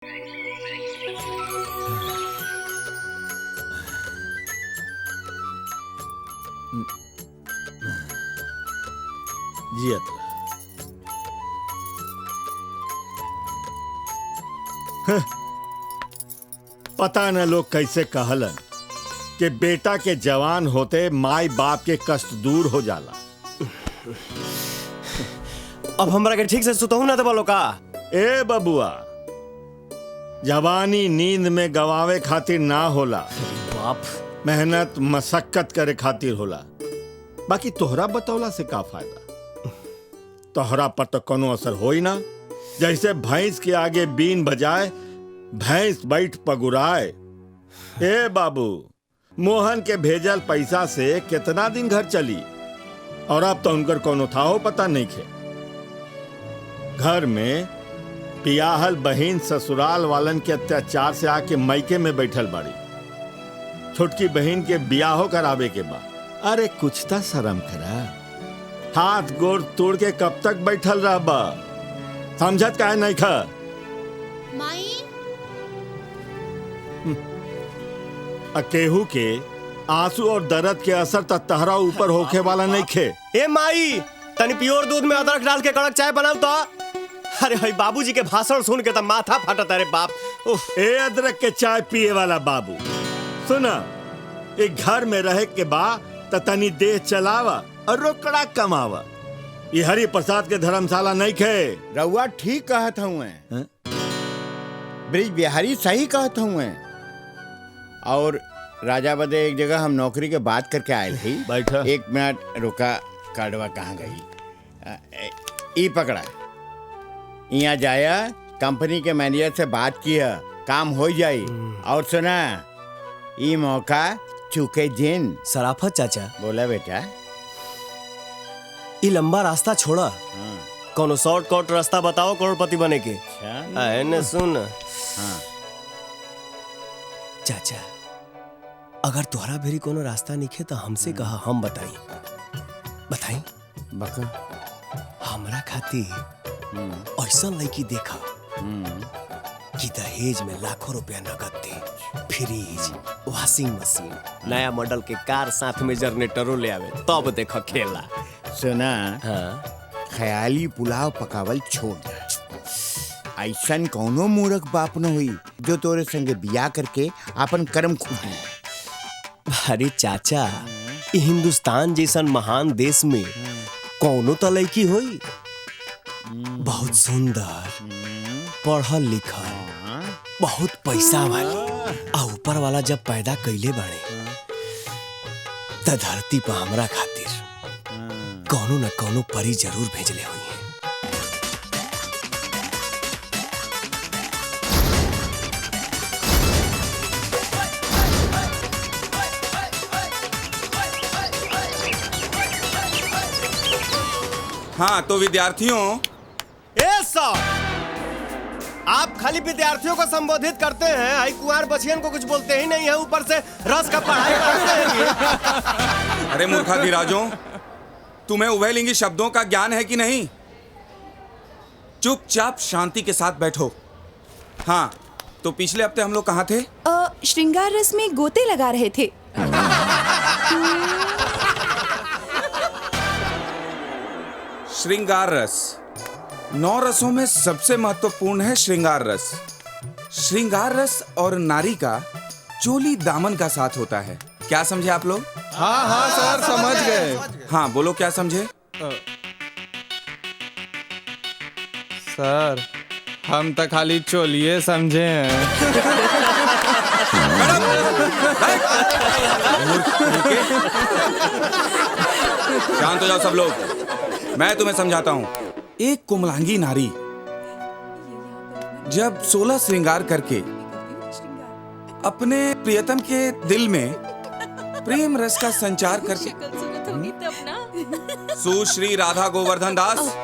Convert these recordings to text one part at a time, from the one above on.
जियत रह। पता न लोग कैसे कहलन कि बेटा के जवान होते माई बाप के कष्ट दूर हो जाला। अब हमरा के ठीक से सुतहू ना देबलो का? ए बबुआ, जवानी नींद में गवावे खातिर ना होला, बाप मेहनत मशक्कत करे खातिर होला। बाकी तोहरा बतौला से का फायदा? तोहरा पर तो कोनो असर होई ना। जैसे भैंस के आगे बीन बजाए भैंस बैठ पगुराए। ए बाबू, मोहन के भेजल पैसा से कितना दिन घर चली, और अब तो उनकर कोनो था हो पता नहीं खे। घर में पियाहल बहिन ससुराल वालन के अत्याचार से आके मैके में बैठल बाड़ी। छोटकी बहन के बियाहो करावे के बाद अरे कुछ तो शर्म करा। हाथ गोड़ तोड़ के कब तक बैठल रह बा? समझत काहे नहीं खा? माई केहू के आंसू और दर्द के असर त तहरा ऊपर होखे वाला नहीं खे। ए माई, तनी प्योर दूध में अदरक डाल के कड़क चाय बनाओ तो। अरे भाई बाबूजी के भाषण सुन के तो माथा फटता रे बाप। ए अदरक के चाय पिए वाला बाबू, सुना, एक घर में रहे के बा त तनी देह चलावा और रोकड़ा कमावा। ये हरि प्रसाद के धर्मशाला नहीं खे। रउआ ठीक कहत हुए, ब्रिज बिहारी सही कहत हुए। और राजा बदे एक जगह हम नौकरी के बात करके आए थे। बैठा। एक मिनट रुका, कार्डवा कहाँ गई? ई पकड़ा, यहाँ जाया, कंपनी के मैनेजर से बात किया, काम हो जाई। और सुना, ई मौका चुके जिन। सराफत चाचा, बोला बेटा। ये लंबा रास्ता छोड़ा, कोनो शॉर्टकट रास्ता बताओ करोड़पति बने के। ने सुन चाचा, अगर तुहरा भेरी कोनो रास्ता निखे तो हमसे कहा, हम बताई। बका हमरा खातिर ऐसा लड़की देखा कि दहेज में लाखों रुपया नगद दे, फ्रिज, वॉशिंग मशीन, नया मॉडल के कार, साथ में जनरेटरों ले आवे, तब देखा खेला। सुना, हाँ? ख्याली पुलाव पकावल छोड़ दे। ऐसन कौनो मूर्ख बाप न हुई जो तोरे संगे बिया करके अपन कर्म खूटी। अरे चाचा, ये हिंदुस्तान जैसन महान देश में कौनो तो लड़की होई बहुत सुंदर, पढ़ल लिखल, बहुत पैसा वाली, आ ऊपर वाला जब पैदा कैले बाड़े त धरती पर हमरा खातिर कौनो न कौनो परी जरूर भेजले हुई है। हाँ तो विद्यार्थियों, ए सर, आप खाली विद्यार्थियों को संबोधित करते हैं, आई कुंवार बचियन को कुछ बोलते ही नहीं है, ऊपर से रस का पढ़ाई करते हैं। अरे मूर्खाधिराजों, तुम्हें उभयलिंगी शब्दों का ज्ञान है कि नहीं? चुपचाप शांति के साथ बैठो। हाँ, तो पिछले हफ्ते हम लोग कहाँ थे? श्रृंगार रस में गोते लगा रहे थे। श्रृंगार रस 9 रसों में सबसे महत्वपूर्ण है श्रृंगार रस। श्रृंगार रस और नारी का चोली दामन का साथ होता है। क्या समझे आप लोग? हाँ हाँ सर, समझ गए। हाँ बोलो, क्या समझे? सर, हम तो खाली चोलिए समझे हैं। शांत हो जाओ सब लोग, मैं तुम्हें समझाता हूँ। एक कुमलांगी नारी जब 16 श्रृंगार करके अपने प्रियतम के दिल में प्रेम रस का संचार करके, सुश्री राधा गोवर्धन दास,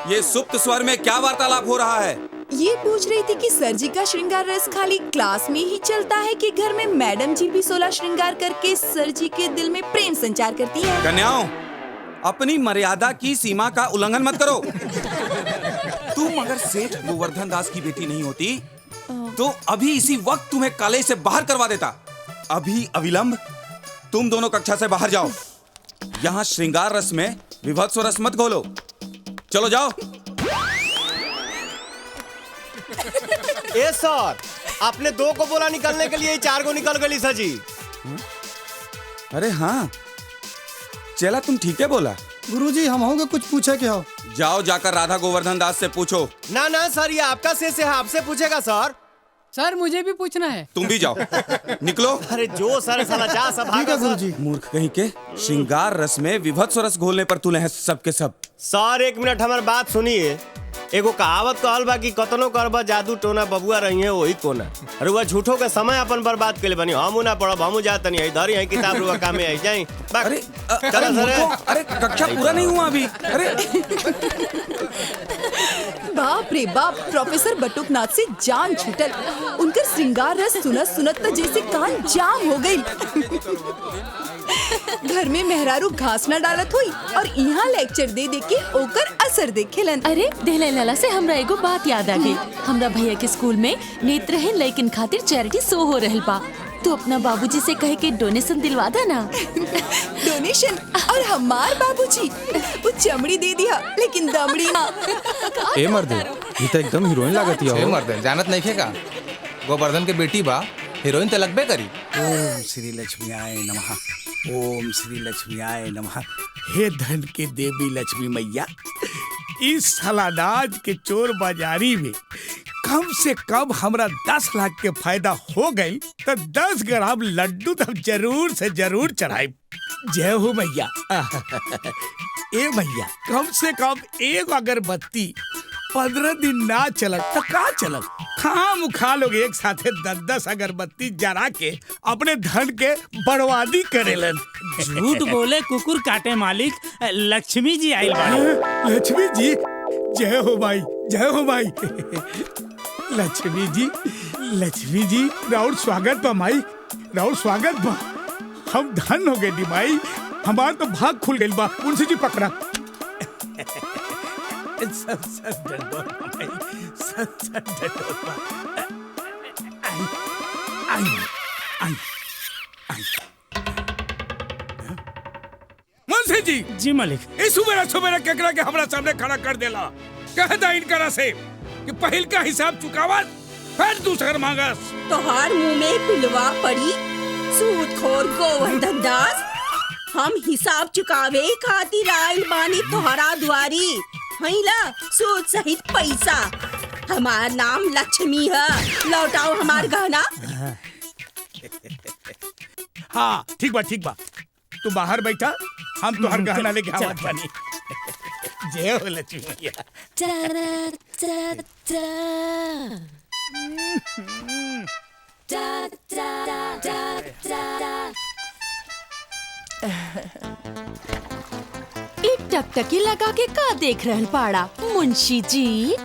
ये सुप्त स्वर में क्या वार्तालाप हो रहा है? ये पूछ रही थी कि सर जी का श्रृंगार रस खाली क्लास में ही चलता है कि घर में मैडम जी भी 16 श्रृंगार करके सर जी के दिल में प्रेम संचार करती है। कन्याओं, अपनी मर्यादा की सीमा का उल्लंघन मत करो। तुम अगर सेठ गोवर्धन दास की बेटी नहीं होती तो अभी इसी वक्त तुम्हें कॉलेज से बाहर करवा देता। अभी अविलंब तुम दोनों कक्षा से बाहर जाओ। यहाँ श्रृंगार रस में विभत्स रस मत घोलो। चलो जाओ। ए सर, आपने 2 को बोला निकलने के लिए, 4 को निकल गई सर जी। अरे हाँ चला, तुम ठीक है बोला। गुरुजी हम होंगे कुछ पूछे क्या हो? जाओ जाकर राधा गोवर्धन दास से पूछो। ना ना सर, ये आपका शेष है, आपसे पूछेगा सर। सर मुझे भी पूछना है। तुम भी जाओ, निकलो। अरे जो सर साला जा सब ठीक है गुरुजी। मूर्ख कहीं के, श्रृंगार रस में विभत्स रस घोलने पर तुले हैं सब के सब। सर 1 मिनट हमारी बात सुनिए। एगो कहावत कहल बा कि कतनो करबा जादू टोना बबुआ रही है वही कोना। अरे वह झूठो के समय अपन बर्बाद के लिए बनी। हम ना पढ़ब, हम जात नहीं इधर ही किताब रुआ काम में आई जाई। अरे चलो सर। अरे कक्षा पूरा नहीं हुआ अभी। अरे बाप रे बाप, प्रोफेसर बटुकनाथ से जान छूटल। उनकर श्रृंगार रस सुनत सुनत तो जैसे कान जाम हो गई। घर में मेहरारू घास न डालत हुई और यहाँ लेक्चर दे दे के ओकर असर देखेलन। अरे देहले लाला से हमरा एगो बात याद आ गई। हमरा भैया के स्कूल में नेत्रहीन लड़किन खातिर चैरिटी शो हो रहल बा। तो अपना बाबूजी से कहे के डोनेशन दिलवा दा ना। डोनेशन? और हमार बाबूजी वो चमड़ी दे दिया लेकिन दमड़ी ना। ए मर्दे, ये तो एकदम हीरोइन लागत है। मर्दे जानत नहीं खेगा, गोवर्धन के बेटी बा, हीरोइन तो लगबे करी। ओम श्री लक्ष्मीयाय नमः। ओम श्री लक्ष्मीयाय नमः। हे धन के देवी लक्ष्मी मैया, इस सलानाज के चोर बाजारी में कम से कम हमरा 10 लाख के फायदा हो गई तो 10 ग्राम लड्डू तो जरूर से जरूर चढ़ाई। जय हो मैया। ए मैया, कम से कम एक अगरबत्ती 15 दिन ना चलत तो का चलत? खाम खा लोग एक साथे 10-10 अगरबत्ती जरा के अपने धन के बर्बादी करेलन। झूठ बोले कुकुर काटे मालिक, लक्ष्मी जी आई। लक्ष्मी जी, जय हो माई, जय हो माई। लक्ष्मी जी राउर स्वागत बा माई, राउर स्वागत बा। हम धन हो गए दी माई, हमार तो भाग खुल गई बा। मुंशी जी पकड़ा। सत डंडोत माई, सत डंडोत बा। आई। मुंशी जी। जी मालिक। इस सुबेरा केकरा के हमरा सामने खड़ा कर देला। कहता इनकरा से कि पहिल का हिसाब चुकावत फिर दूसर मांगस। तोहार मुंह में पिलवा पड़ी सूदखोर गोवर्धन दास। हम हिसाब चुकावे खातिर आइल बानी तोहरा दुआरी। हैला सूद सहित पैसा। हमार नाम लक्ष्मी है, लौटाओ हमार गहना। हाँ ठीक बा, तू बाहर बैठा, हम तोहर गहना लेके आवत बानी। जय हो लक्ष्मी मैया। टकटकी लगा के का देख रहल पाड़ा मुंशी जी?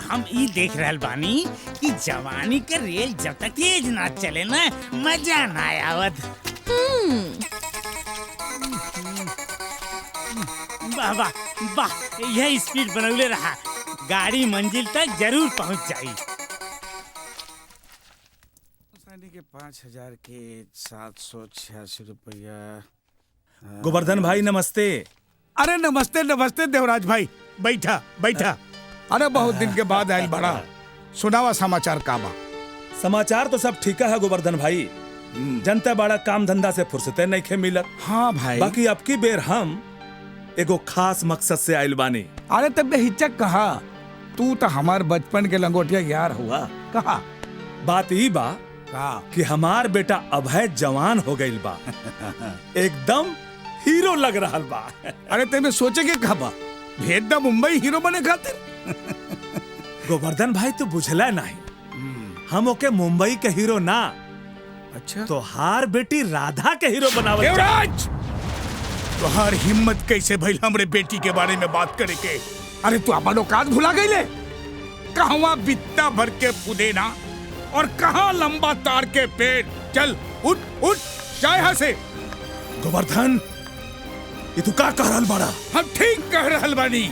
हम ई देख रहल बानी कि जवानी के रेल जब तक तेज ना चले ना मजा ना आवत। वाह वाह वाह, यह स्पीड बनौले रहा, गाड़ी मंजिल तक जरूर पहुंच जाई। के 5000 के 786 रुपया। गोवर्धन भाई नमस्ते। अरे नमस्ते देवराज भाई, बैठा। अरे बहुत दिन के बाद आयल बड़ा, सुनावा समाचार का बा? समाचार तो सब ठीक है गोवर्धन भाई, जनता बड़ा काम धंधा से फुर्सते नहीं खे मिलत। हाँ भाई। बाकी अब की बेर हम एगो खास मकसद से आयल बानी। अरे तब बेहिचक कहा, तू तो हमार बचपन के लंगोटिया यार हुआ। कहा बात ई बा कि हमार बेटा अभय जवान हो गइल बा, एकदम हीरो लग रहा बा। अरे तेरे सोचे के कहा बा, भेज दा मुंबई हीरो बने खातिर। गोवर्धन भाई तो बुझला नहीं, हम ओके मुंबई के हीरो ना, अच्छा तो हार बेटी राधा के हीरो बनावल। देवराज, तुहार हिम्मत कैसे भइल हमरे बेटी के बारे में बात करे के? अरे तू अपन औकात भुला गईले? कहवा बित्ता भर के पुदेना और कहाँ लंबा तार के पेड़। चल उठ जा यहाँ से। गोवर्धन, ये तू का कह रहल बड़ा? हम ठीक कह रहल बानी।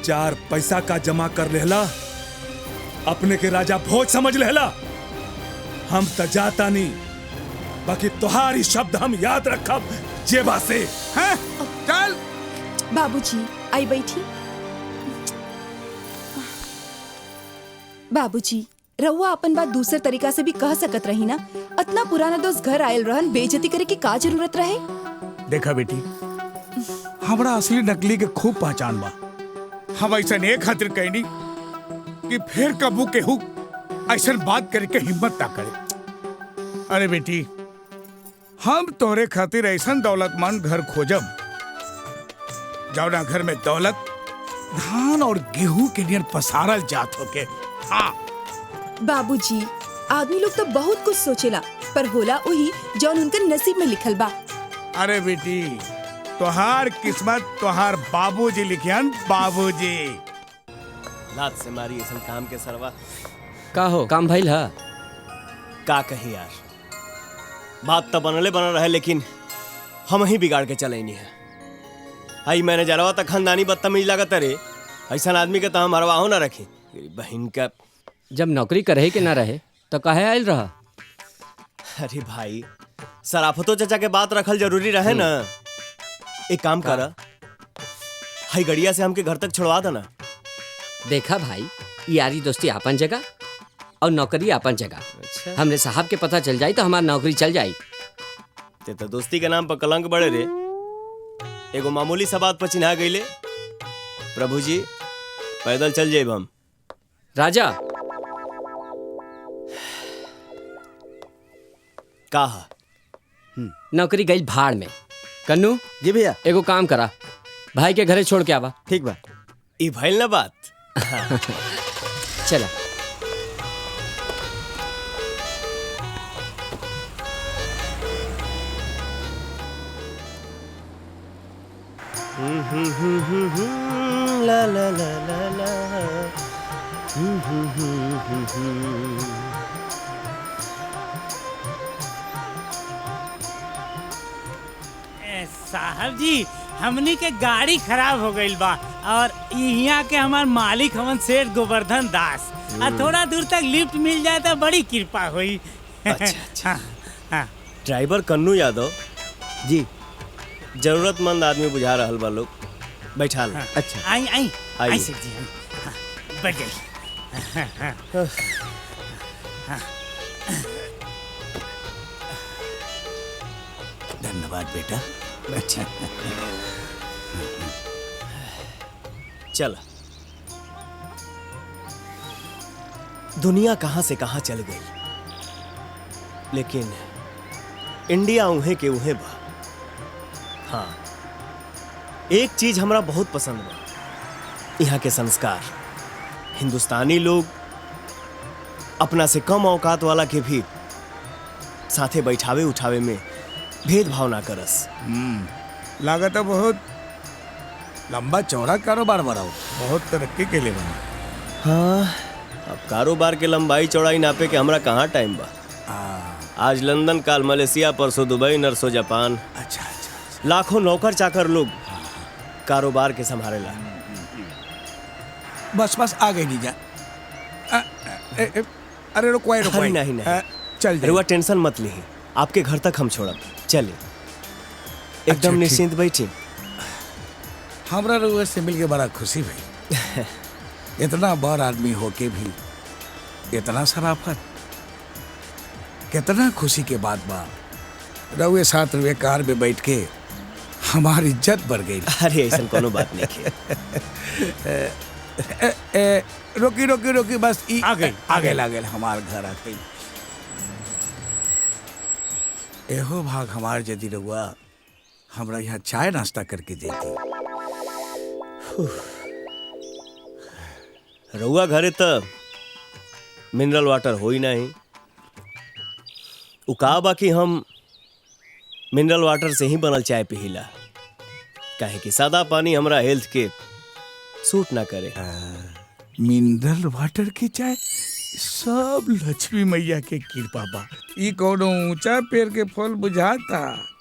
चार पैसा का जमा कर लेला, अपने के राजा भोज समझ लेला। हम त जाता नहीं, बाकी तुम्हारी शब्द हम याद रखब जेबा से। हैं? चल बाबूजी आई बैठी। बाबूजी रहुआ अपन बात दूसरे तरीका से भी कह सकत रही ना। इतना पुराना दोस्त घर आयल रहन, बेइज्जती करे की का जरूरत रहे। देखा बेटी, हमरा असली नकली के खूब पहचान बा। हम ऐसा एक खातिर कहनी कि फिर कबू केहू ऐसा बात करे के हिम्मत ना करे। अरे बेटी, हम तोरे खातिर ऐसा दौलतमंद घर खोजब जौना घर में दौलत धान और गेहूं के नियर पसारल जात होके। हाँ बाबूजी, आदमी लोग तो बहुत कुछ सोचेला, पर होला वही जौन उनके नसीब में लिखल बा। अरे बेटी, तोहार किस्मत तोहार बाबूजी लिखियन, बाबूजी। लात से मारी ऐसा काम के सरवा। का हो काम भइल हा? का कही यार, बात तो बनले बनल रहे, लेकिन हम ही बिगाड़ के चले नहीं है। आई मैंने जरवा तक खानदानी बदतमीज लागत रे। ऐसा आदमी के तो हम हरवाहो ना रखी। बहन का जब नौकरी करे के ना रहे तो काहे आयल रहा? अरे भाई, सराफतो चाचा के बात रखल जरूरी रहे ना। एक काम कर, हाई गड़िया से हमके घर तक छोड़वा देना। देखा भाई, यारी दोस्ती आपन जगह और नौकरी आपन जगह। अच्छा। हमरे साहब के पता चल जाई तो हमारी नौकरी चल जाई। ते तो दोस्ती के नाम पर कलंक बड़े रे। एगो मामूली सा बात पर चिन्हा गईले। प्रभु जी, पैदल चल जाइब हम। राजा कहा नौकरी गई भाड़ में। कन्नू जी भैया, एगो काम करा, भाई के घरे छोड़ के आवा। ठीक बा। ई भइल ना बात। चला। ला ला ला ला ला। साहब जी, हमनी के गाड़ी खराब हो गई बा और यहाँ के हमार मालिक हमन सेठ गोवर्धन दास। थोड़ा दूर तक लिफ्ट मिल जाए तो बड़ी कृपा हुई। अच्छा। ड्राइवर कन्नू यादव जी, जरूरतमंद आदमी बुझा रहल बा लोग। बैठा लो। अच्छा, आई आई आइए। आई सेठ जी, बैठ जाइए। धन्यवाद बेटा। बैठिए। चल, दुनिया कहां से कहां चल गई, लेकिन इंडिया उहे के उहे बा। हाँ, एक चीज हमरा बहुत पसंद बा, यहाँ के संस्कार। हिंदुस्तानी लोग अपना से कम औकात वाला के भी साथे बैठावे उठावे में भेदभाव ना करस। लागत है बहुत लंबा चौड़ा कारोबार बढ़ाओ, बहुत तरक्की के लिए बना। हाँ, अब कारोबार के लंबाई चौड़ाई नापे के हमरा कहाँ टाइम बा। आज लंदन, काल मलेशिया, परसों दुबई, नरसों जापान। अच्छा। लाखों नौकर चाकर लोग कारोबार के संभालेला। बस आ गई नीजा। अरे रुको अरे नहीं चल रुआ, टेंशन मत लीही, आपके घर तक हम छोड़ब। चलिए, एकदम ठीक। निश्चिंत बैठिए। हमरा रुआ से मिल के बड़ा खुशी भाई। इतना बड़ आदमी होके भी इतना शराफत, कितना खुशी के बात बा। रउए साथ रुए कार में बैठ के हमारी इज्जत बढ़ गई। अरे ऐसा कोनो बात नहीं है। रोकी बस आ गए हमार घर आ गई। एहो भाग हमार यदि रउआ हमरा यहाँ चाय नाश्ता करके देती। रउआ घरे तो मिनरल वाटर हो ही नहीं। उका बाकी हम मिनरल वाटर से ही बनल चाय पिहिला, काहे कि सादा पानी हमरा हेल्थ के सूट ना करे। मिनरल वाटर की चाय सब लक्ष्मी मैया के कृपा बा। ई कोनो ऊंचा पेड़ के फल बुझाता,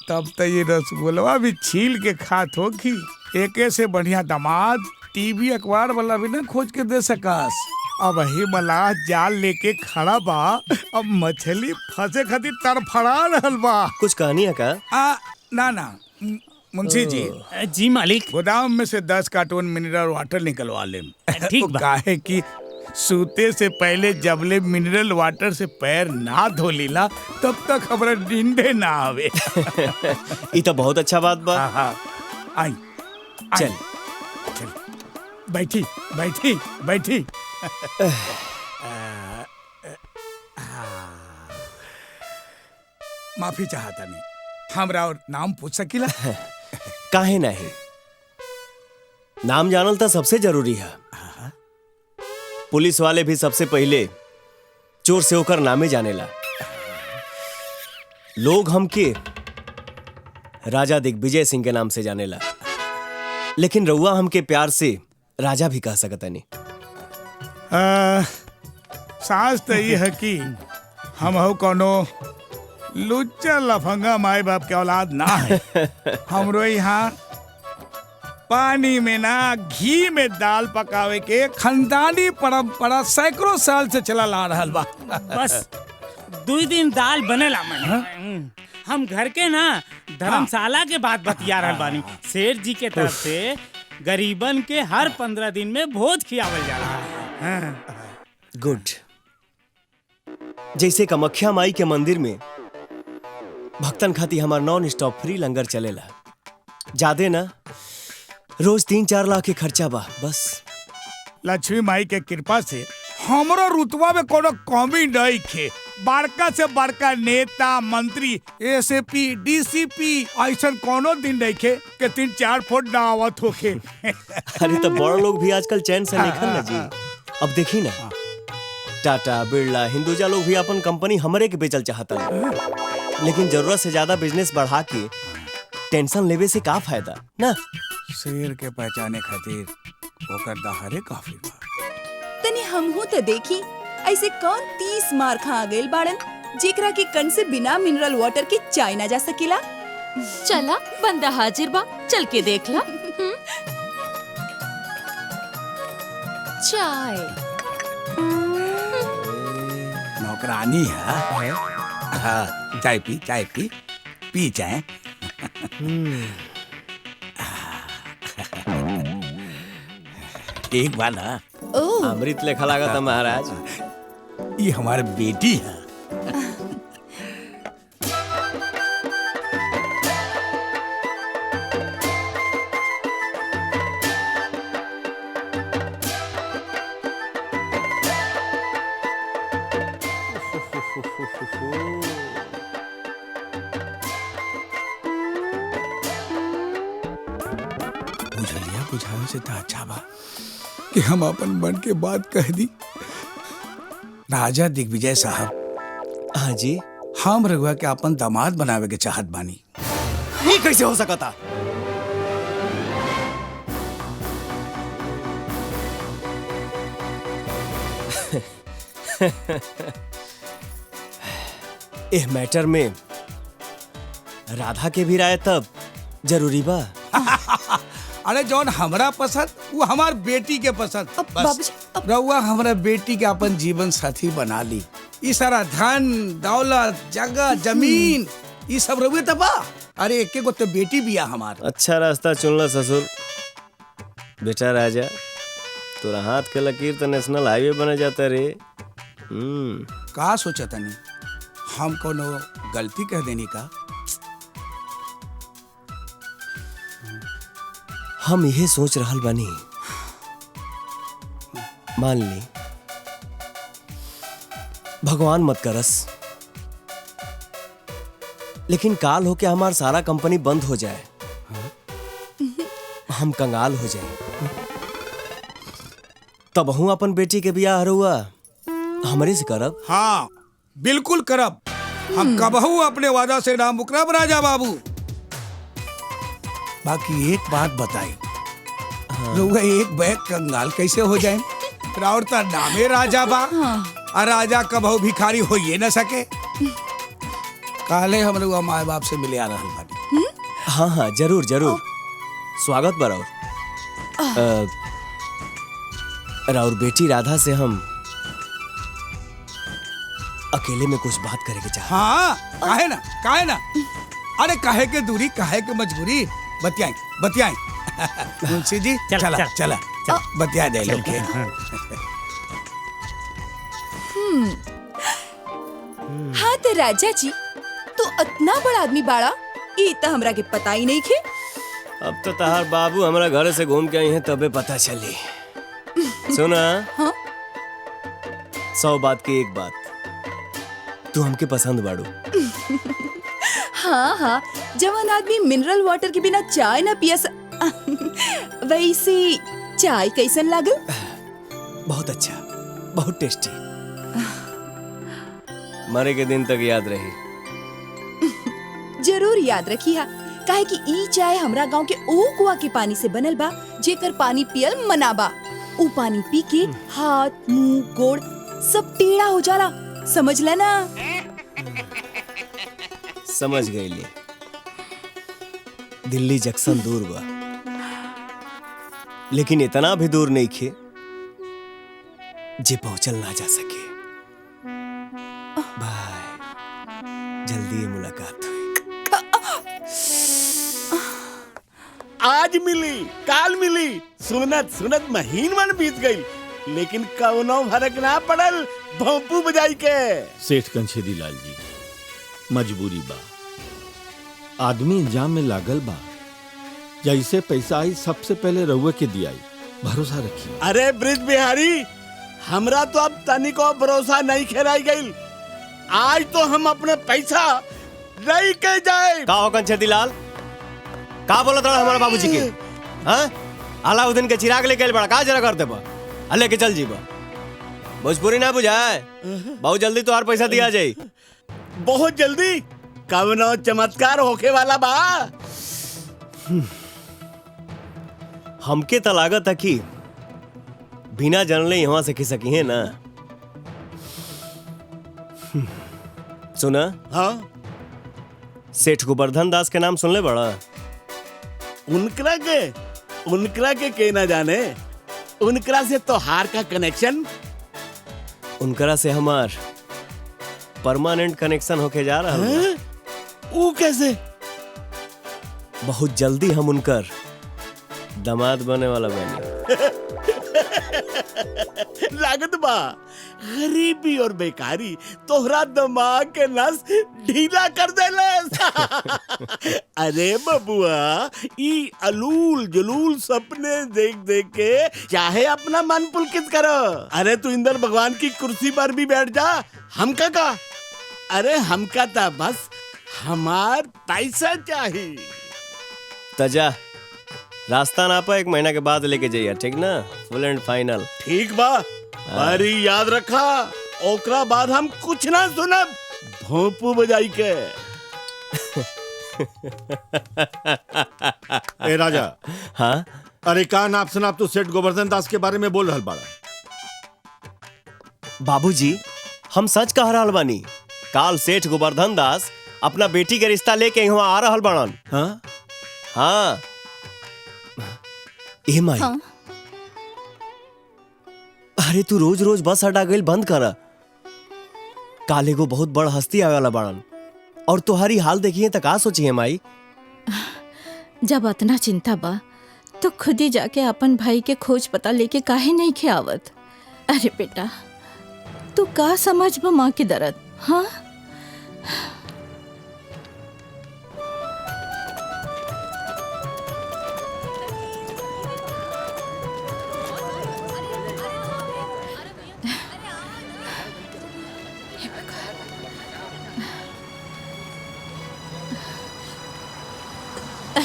तब तो ये रसगुल्ला भी छील के खात होगी। एके से बढ़िया दामाद टीवी अखबार वाला भी ना खोज के दे सकास। अब ही मलाह जाल लेके खड़ा बा, अब मछली फंसे खातिर तड़फड़ा रहल बा। कुछ कहानी है का? ना मुंशी जी। जी मालिक। गोदाम में से 10 कार्टून मिनरल वाटर निकलवा ले। ठीक बा। काहे कि सूते से पहले जबले मिनरल वाटर से पैर ना धो लीला तब तक हमारा नींदे ना आवे। ये तो बहुत अच्छा बात बा। आई चल बैठी बैठी बैठी। माफी चाहता नहीं, हमरा और नाम पूछ सकीला? काहे नहीं, नाम जानल तो सबसे जरूरी है। पुलिस वाले भी सबसे पहले चोर से होकर नामे जानेला। लोग हमके राजा दिग्विजय सिंह के नाम से जानेला, लेकिन रउआ हमके प्यार से राजा भी कह सकता नहीं। सास तो ये है कि हम हो कोनो लुच्चा लफंगा माए बाप के औलाद ना है। हमरो यहाँ पानी में ना घी में दाल पकावे के खानदानी परंपरा सैकड़ों साल से चला ला रहल बा। बस 2 दिन दाल बनेला मन। हम घर के ना धर्मशाला के बात बतिया रहल बानी। सेठ जी के तरफ से गरीबन के हर 15 दिन में भोज खियावल जा रहा है। गुड। जैसे कामाख्या माई के मंदिर में भक्तन खाती हमार नॉन स्टॉप फ्री लंगर चलेला। ज्यादा ना, रोज 3-4 लाख के खर्चा बा बस। लक्ष्मी माई के कृपा से हमरो रुतबा में कोनो कमी नहीं खे। बड़का से बड़का नेता मंत्री एसपी डीसीपी ऐसा कोनो दिन नहीं खे के 3-4 फुट ना आवत होखे। अरे तो बड़ लोग भी आजकल चैन से निकल ना जी। अब देखी ना, टाटा बिरला हिंदुजा लोग भी अपन कंपनी हमरे के बेचल चाहता है, लेकिन जरूरत से ज्यादा बिजनेस बढ़ा के टेंशन लेवे से का फायदा ना। शेर के पहचाने खातिर ओकर दहाड़े काफी बा। तनी हमहू तो देखी ऐसे कौन 30 मार खा गइल बाड़न जेकरा के कन से बिना मिनरल वाटर के चाय ना जा सकेला। चला बंदा हाजिर बा, चल के देख ला। चाय नौकरानी है। हाँ, चाय पी पी चाय। एक बार ना अमृत लेखा लगा था महाराज। ये हमारी बेटी है। बुझावे से तो अच्छा बा कि हम अपन मन के बात कह दी। राजा दिग्विजय साहब। हाँ जी। हम रघुआ के अपन दामाद बनावे के चाहत बानी। ये कैसे हो सकता? इस मैटर में राधा के भी राय तब जरूरी बा। अरे जौन हमरा पसंद वो हमार बेटी के पसंद। बस रउआ हमरा बेटी के अपन जीवन साथी बना ली। ये सारा धन दौलत जगह जमीन ये सब रउए तबा। अरे एक गो तो बेटी बिया हमार। अच्छा रास्ता चुनला ससुर। बेटा राजा, तोरा हाथ के लकीर तो नेशनल हाईवे बने जाता रे। का सोचा तनी हम कोनो गलती कह देनी का? हम यही सोच रहल बानी, मान ली भगवान मत करस, लेकिन काल होके हमार सारा कंपनी बंद हो जाए, हम कंगाल हो जाए, तब हूँ अपन बेटी के बियाह हरुआ हमरे से करब। हाँ बिल्कुल करब। हम कबहू अपने वादा से ना मुकरब राजा बाबू। बाकी एक बात बताई, रउआ एक बैग कंगाल कैसे हो जाए? राउरता नामे राजा बा। और राजा कबहू भिखारी हो ये न सके। काले हम रउआ माए बाप से मिले आ रहल बानी। हाँ हाँ जरूर जरूर, स्वागत बराबर। और बेटी राधा से हम अकेले में कुछ बात करेंगे चाह। हाँ काहे ना अरे काहे के दूरी काहे के मजबूरी बतियाई मुंशी जी चला बतिया दे लोग के। हाँ तो राजा जी तू इतना बड़ा आदमी बाड़ा ये तो हमरा के पता ही नहीं खे। अब तो तहार बाबू हमारा घर से घूम के आई हैं तबे पता चली। सुना हाँ? 100 बात की एक बात, तू हमके पसंद बाड़ू। हाँ जवान आदमी मिनरल वाटर के बिना चाय ना पिया वैसे चाय कैसन लागल? बहुत अच्छा, बहुत टेस्टी, मरे के दिन तक याद रही। जरूर याद रखी हा, काहे कि ई चाय हमरा गांव के ओ कुआ के पानी से बनल बा जेकर पानी पियल मना बा। ऊ पानी पी के हाथ मुंह गोड़ सब टेढ़ा हो जाला, समझ लेना। समझ गई ले। दिल्ली जंक्शन दूर बा, लेकिन इतना भी दूर नहीं खे जे पहुंचल ना जा सके। बाय, जल्दी ये मुलाकात हुई। आज मिली काल मिली, सुनत महीन मन बीत गई, लेकिन कौनो फर्क ना पड़ल भोंपू बजाई के। सेठ कंछेदी लाल जी, मजबूरी बा, आदमी इंजाम में लागल बा। जैसे पैसा आई सबसे पहले रउए के दियाई, भरोसा रखिए। अरे ब्रिज बिहारी, हमरा तो अब तनिको भरोसा नहीं खेराई गई। आज तो हम अपने पैसा नहीं के जाए। का हो कंछेदी लाल, का बोलत रहा हमारा बाबूजी के? हाँ, अलाउद्दीन के चिराग लेके बड़ा का जरा कर देबा, लेके चल जीबा। भोजपुरी ना बुझाए, बहुत जल्दी तो हर पैसा दिया जाए। बहुत जल्दी कवनो चमत्कार होके वाला बा। हमके तो लागत है कि बिना जानले यहाँ से खिसकी है ना। सुना? हाँ? सेठ गोवर्धन दास के नाम सुनले बड़ा? उनकरा के ना जाने। उनकरा से तोहार का कनेक्शन? उनकरा से हमार परमानेंट कनेक्शन होके जा रहा है। वो कैसे? बहुत जल्दी हम उनकर दामाद बने वाला बने। लागत बा गरीबी और बेकारी तोहरा दिमाग के नस ढीला कर देले। अरे बबुआ, ई अलूल जलूल सपने देख देख के चाहे अपना मन पुलकित करो। अरे तू इंद्र भगवान की कुर्सी पर भी बैठ जा, हमका का? अरे हमका था बस हमार पैसा चाहिए। तजा रास्ता ना पा 1 महीना के बाद लेके जाइए, ठीक ना? फुल एंड फाइनल। ठीक बा, अरे याद रखा, ओकरा बाद हम कुछ ना सुनब भोंपू बजाई के। ए राजा। हाँ? अरे का नाप सनाप तू सेठ गोवर्धन दास के बारे में बोल रहल बाड़ा? बाबूजी, हम सच कह रहल बानी। काल सेठ गोवर्धन दास अपना बेटी के रिश्ता लेके यहाँ आ रहल बाड़न। हाँ? हाँ। ए माई, हाँ? अरे तू रोज रोज बस अड्डा गइल बंद कर। काले को बहुत बड़ हस्ती आवे वाला बाड़न, और तुम्हारी हाल देखिए तो का सोची है माई? जब इतना चिंता बा तो खुद ही जाके अपन भाई के खोज पता लेके काहे नहीं खे आवत? अरे बेटा, तू का समझ बा माँ के दर्द? हाँ?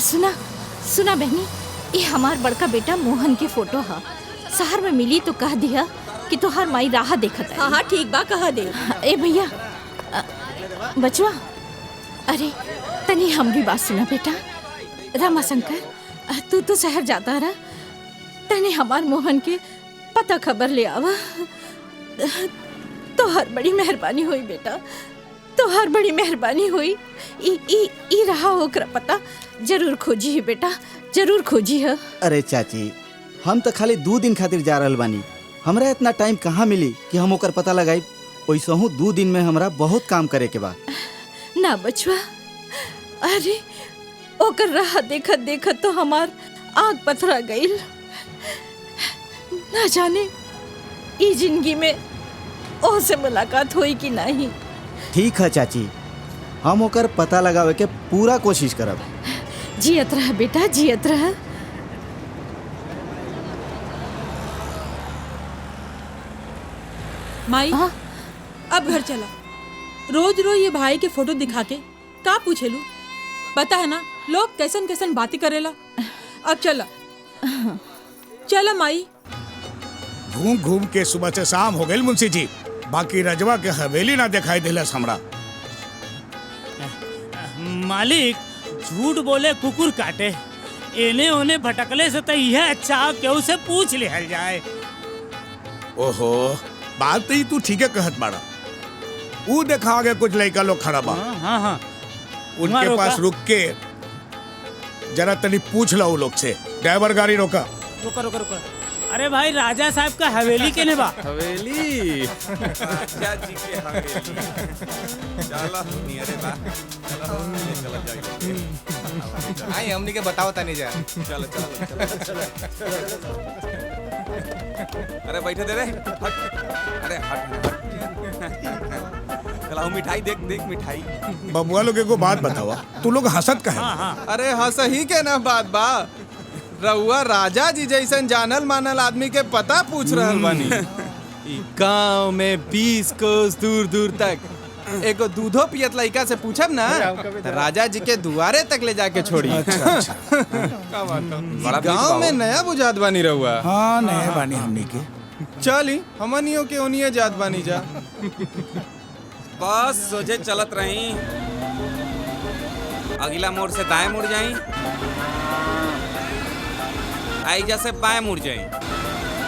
सुना सुना बहनी, ये हमार बड़का बेटा मोहन के फोटो है। शहर में मिली तो कह दिया कि तोहार माई राह देखत है। हाँ ठीक बा, कह दे। ए भैया, बचवा, अरे तनी हमरी बात सुना बेटा। रामाशंकर, तू तो शहर जाता रहा, तनी हमार मोहन के पता खबर ले आवा। तोहर बड़ी मेहरबानी हुई बेटा, तोहर बड़ी मेहरबानी हुई। ई रहा होकर पता जरूर खोजी है बेटा, जरूर खोजी है। अरे चाची, हम तो खाली 2 दिन खातिर जा रहल बानी, हमरा इतना टाइम कहाँ मिली कि हम ओकर पता लगाई। वैसे हूँ 2 दिन में हमरा बहुत काम करे के बा। ना बचवा, अरे ओकर राह देखत देखत तो हमार आँख पथरा गईल। ना जाने ई जिंदगी में ओसे मुलाकात होई कि नहीं। ठीक है चाची, हम ओकर पता लगावे के पूरा कोशिश करब। जियत रह बेटा, जियत रह। माई अब घर चला। रोज रोज ये भाई के फोटो दिखा के का पूछेलू? पता है ना लोग कैसन कैसन बातें करेला। अब चला चला माई। घूम घूम के सुबह से शाम हो गई मुंशी जी, बाकी रजवा के हवेली ना दिखाई दिलस हमरा। मालिक झूठ बोले कुकुर काटे। एने ओने भटकले से तो यह अच्छा केहू से पूछ लिहल जाए। ओहो, बात तो ही तू ठीक है कहत बाड़ा। वो देखा आगे कुछ लड़का लोग खड़ा बा। हाँ। उनके पास रुक के जरा तनी पूछ लो लोग से। ड्राइवर गाड़ी रोका। रुका। अरे भाई राजा साहब का हवेली के ने बा। हवेली राजा जी के हवेली। चलो नियरे बा। आई हमनी के बताओ तनी जा। चलो। अरे बैठे दे रे। हट। अरे हट। चला मिठाई देख मिठाई। बबुआ लोग को बात बतावा, तू लोग हंसत कहे? अरे हंस ही के ना बात बा। रउआ राजा जी जैसन जानल मानल आदमी के पता पूछ रहल बानी। गांव में 20 कोस दूर दूर तक एगो दूधो पियत लड़का से पूछब ना, राजा जी के दुआरे तक ले जाके छोड़ी। अच्छा। गांव में नया बुझात बानी रउआ। हाँ नया बानी हमनी के। चली हमनियों के ओनिए जात बानी जा। बस सोचे चलत रही। अगला मोड़ से दाएं मुड़ जाई, आइजा से बाएं मुड़ जाई।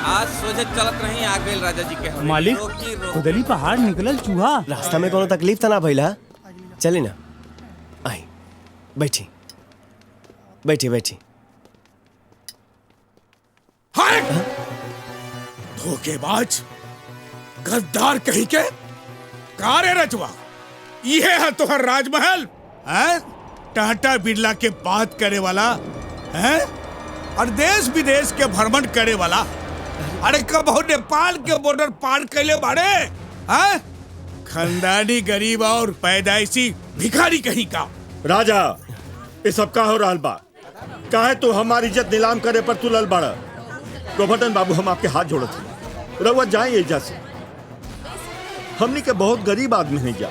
आज सोचे चलत रही, आ गइल राजा जी के हवेली। मालिक रोकी। खुदली पहाड़ निकलल चूहा। रास्ता में कोनो तकलीफ तो ना भइला? चली ना, आई बैठी। धोखेबाज, गद्दार कहीं के। का रे रजवा, ये है तोहर राजमहल? हैं? टाटा बिरला के बात करे वाला हैं? और देश विदेश के भ्रमण करे वाला। अरे कब नेपाल के बॉर्डर पार कैले बाड़े? हैं? खानदानी गरीब और पैदाइशी भिखारी कहीं का। राजा, ये सब का हो रहा बा? काहे तू हमारी इज्जत नीलाम करे पर तू लल बाड़ा? गोवर्धन बाबू, हम आपके हाथ जोड़त हैं, रउआ जाए एजा से। हमनी के बहुत गरीब आदमी नहीं जा।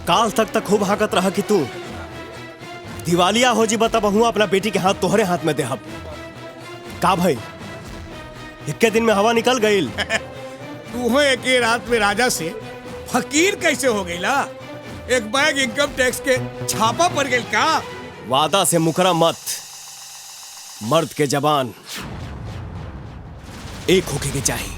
काल तक खूब हाकत रहा कि तू दिवालिया हो जी। बता बहुआ अपना बेटी के हाथ तोहरे हाथ में देहब। का भाई, इक्के दिन में हवा निकल गईल। तू हो एक ही रात में राजा से फकीर कैसे हो गई ला? एक बैग इनकम टैक्स के छापा पड़ गई का? वादा से मुकरा मत। मर्द के जबान एक होके के चाहिए।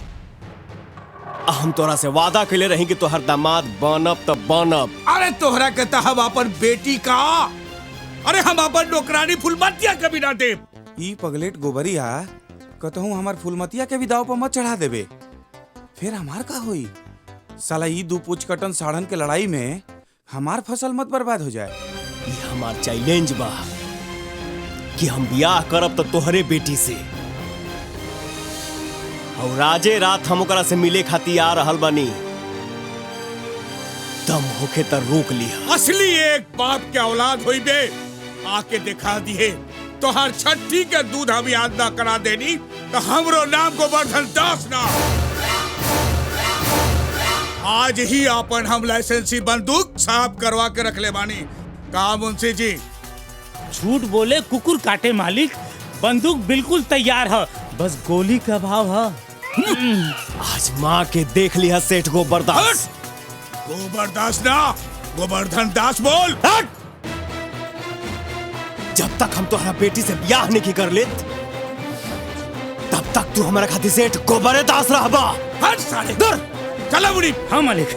हम तोरा से वादा के लिए रही कि तोहर दामाद बनब तब बनब। अरे तोहरा कहता हम अपन बेटी का। अरे हम अपन नौकरानी फुलमतिया कभी ना दे। ई पगलेट गोबरिया कहूँ हमार फुलमतिया के भी दाव पर मत चढ़ा देबे, फिर हमार का होई? साला ई 2 पूछ कटन साढ़न के लड़ाई में हमार फसल मत बर्बाद हो जाए। ये हमार चैलेंज बा कि हम ब्याह करब तो तोहरे बेटी से, और राजे रात हम ओकरा से मिले खातिर आ रहल बानी। दम होके त रोक लिया। असली एक बाप के औलाद होई बे, आके दिखा दिए। तो हर छठी के दूध हम याद ना करा देनी तो हमरो नाम गोवर्धन दास ना। आज ही अपन हम लाइसेंसी बंदूक साफ करवा के रख ले बानी। कहा मुंशी जी? झूठ बोले कुकुर काटे मालिक। बंदूक बिल्कुल तैयार है, बस गोली का भाव है। आज माँ के देख लिया सेठ गोबरदास। गोबरदास ना, गोवर्धन दास बोल। जब तक हम तुम्हारा बेटी से ब्याह नहीं कर ले, तब तक तू हमारा खातिर सेठ गोबरे दास रहबा। हट साले, दूर चला बुढ़ी। हाँ मालिक।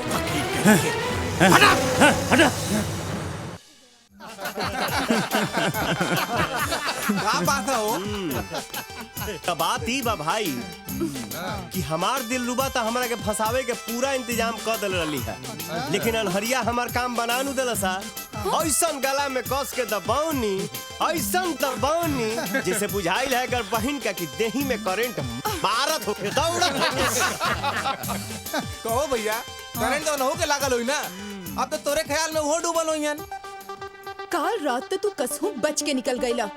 हटा हटा। क्या बात है वो? बात ही बा भाई कि हमार दिल रुबा तो हमरा के फंसावे के पूरा इंतजाम कर दिल रही है, लेकिन अनहरिया हमार काम बना नु दिल सा। ऐसन गला में कस के दबावनी, ऐसन दबावनी जैसे बुझाइल है अगर बहन का कि देही में करंट मारत हो दौड़त कहो भैया, करंट तो नहु के लागल होई ना, अब तो तोरे ख्याल में वो डूबल होइयन। काल रात तो तू कसहू बच के निकल गईला।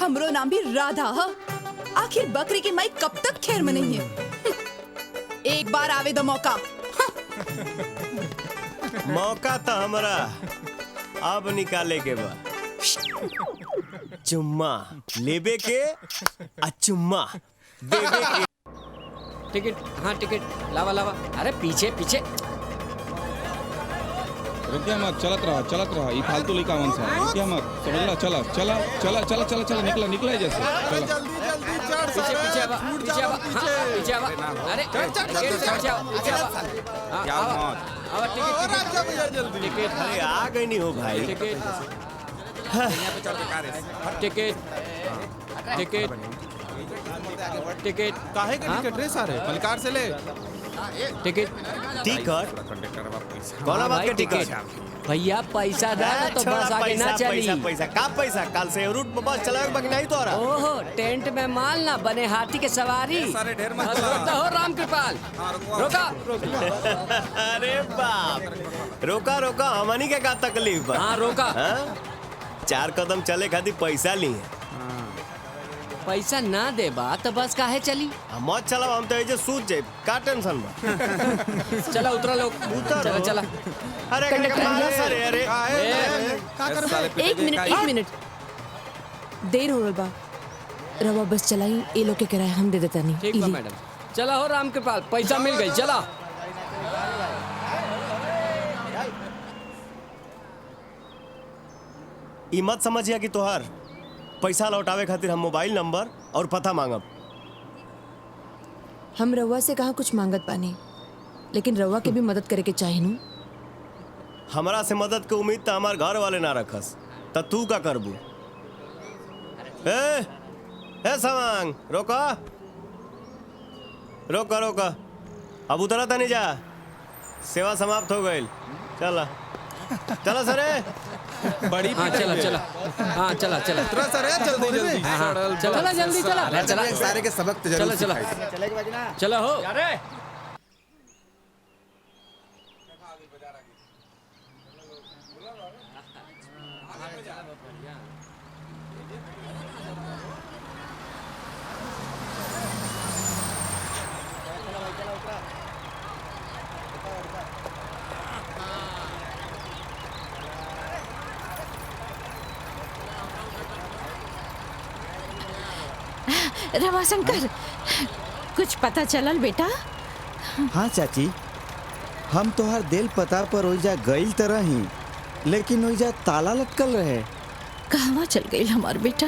हमरो नाम भी राधा है। आखिर बकरी की माई कब तक खैर में नहीं है। एक बार आवे दो मौका। मौका तो हमरा अब निकाले के बा। चुम्मा लेबे के आ चुम्मा देबे के। टिकट, हाँ टिकट लावा लावा। अरे पीछे पीछे रुकिया मत, चलत रहा ये फालतू लड़का मन सा, रुकिया मत, समझला। चला चला चला चला चला चला, निकला निकला है जैसे। चला पीछे पीछे आवा, पीछे आवा, हाँ पीछे आवा। अरे पीछे आवा, पीछे आवा। क्या मत आवा टिकट टिकट। अरे आ गई नहीं हो भाई। टिकट टिकट टिकट टिकट काहे के टिकट रे सारे मलकार से ले। टिकट कौन बात के टिकट? भैया पैसा दे ना तो बस आगे ना चली। पैसा पैसा का पैसा? कल से रूट पर बस चलावे बाकी नहीं तो रहा। ओहो टेंट में माल ना बने हाथी के सवारी। सारे ढेर मत रोकता हो राम कृपाल, रोका। अरे बाप, रोका रोका, हमनी के का तकलीफ बा? हाँ रोका। 4 कदम चले खातिर पैसा ली है। पैसा ना दे बा तो बस काहे चली? मत चलाओ, हम तो ऐसे सूझ जाए, का टेंशन बा? चला उतरा लोग, चला चला। अरे अरे एक मिनट देर हो रहा बा। रवा बस चलाई, ए लोग के किराया हम दे देता नहीं। ठीक बा मैडम, चला हो राम कृपाल, पैसा मिल गई, चला। ई मत समझिया कि तोहार पैसा लौटावे खातिर हम मोबाइल नंबर और पता मांगब। हम रवा से कहा कुछ मांगत पानी, लेकिन रवा के भी मदद करे के चाहिए नु। हमरा से मदद के उम्मीद तो हमार घर वाले ना रखस, त तू का करबू? ए सवांग, रोका रोका रोका, अब उतरा था नहीं जा, सेवा समाप्त हो गई। चला चला सरे बड़ी। हाँ चला चला, हाँ चला चला सरे जल्दी जल्दी। चला जल्दी चला चला, सारे के सबक तो जरूर चला चला हो। रमाशंकर, कुछ पता चलल बेटा? हाँ चाची, हम तोहार दिल पता पर ओइजा गइल तरह ही, लेकिन ओइजा ताला लटकल रहे। कहवा चल गई हमार बेटा?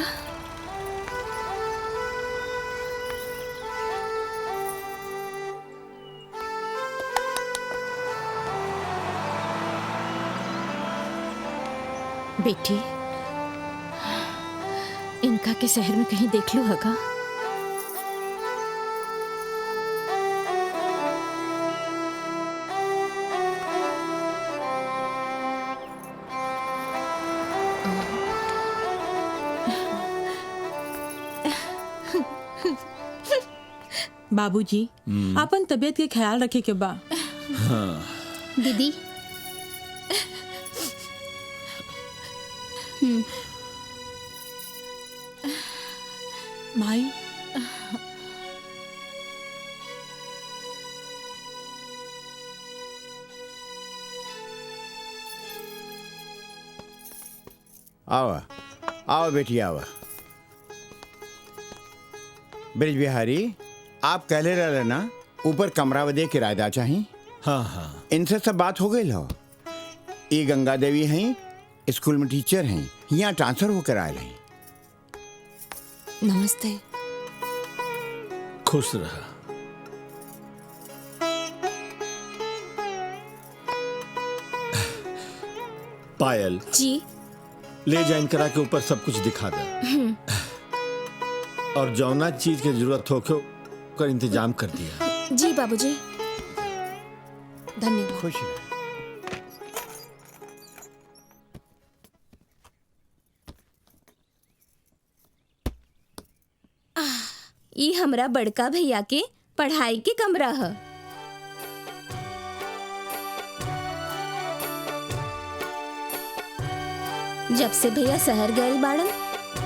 बेटी, इनका के शहर में कहीं देख लू होगा? बाबूजी, अपन तबीयत के ख्याल रखे के बा। दीदी माई, आओ आओ बेटी आओ। ब्रिज बिहारी, आप कहले रहे ना ऊपर कमरा दे किराएदार चाहिए? हाँ हाँ, इनसे सब बात हो गई हो। ये गंगा देवी हैं, स्कूल में टीचर हैं, यहाँ ट्रांसफर होकर आए हैं। नमस्ते। खुश रहा। पायल जी। ले जा इनकरा के ऊपर सब कुछ दिखा दे, और जौना चीज की जरूरत हो ओकर इंतजाम कर दिया। जी बाबूजी। धन्यवाद। खुश रह। ई हमरा बड़का भैया के पढ़ाई के कमरा है। जब से भैया शहर गए बाड़न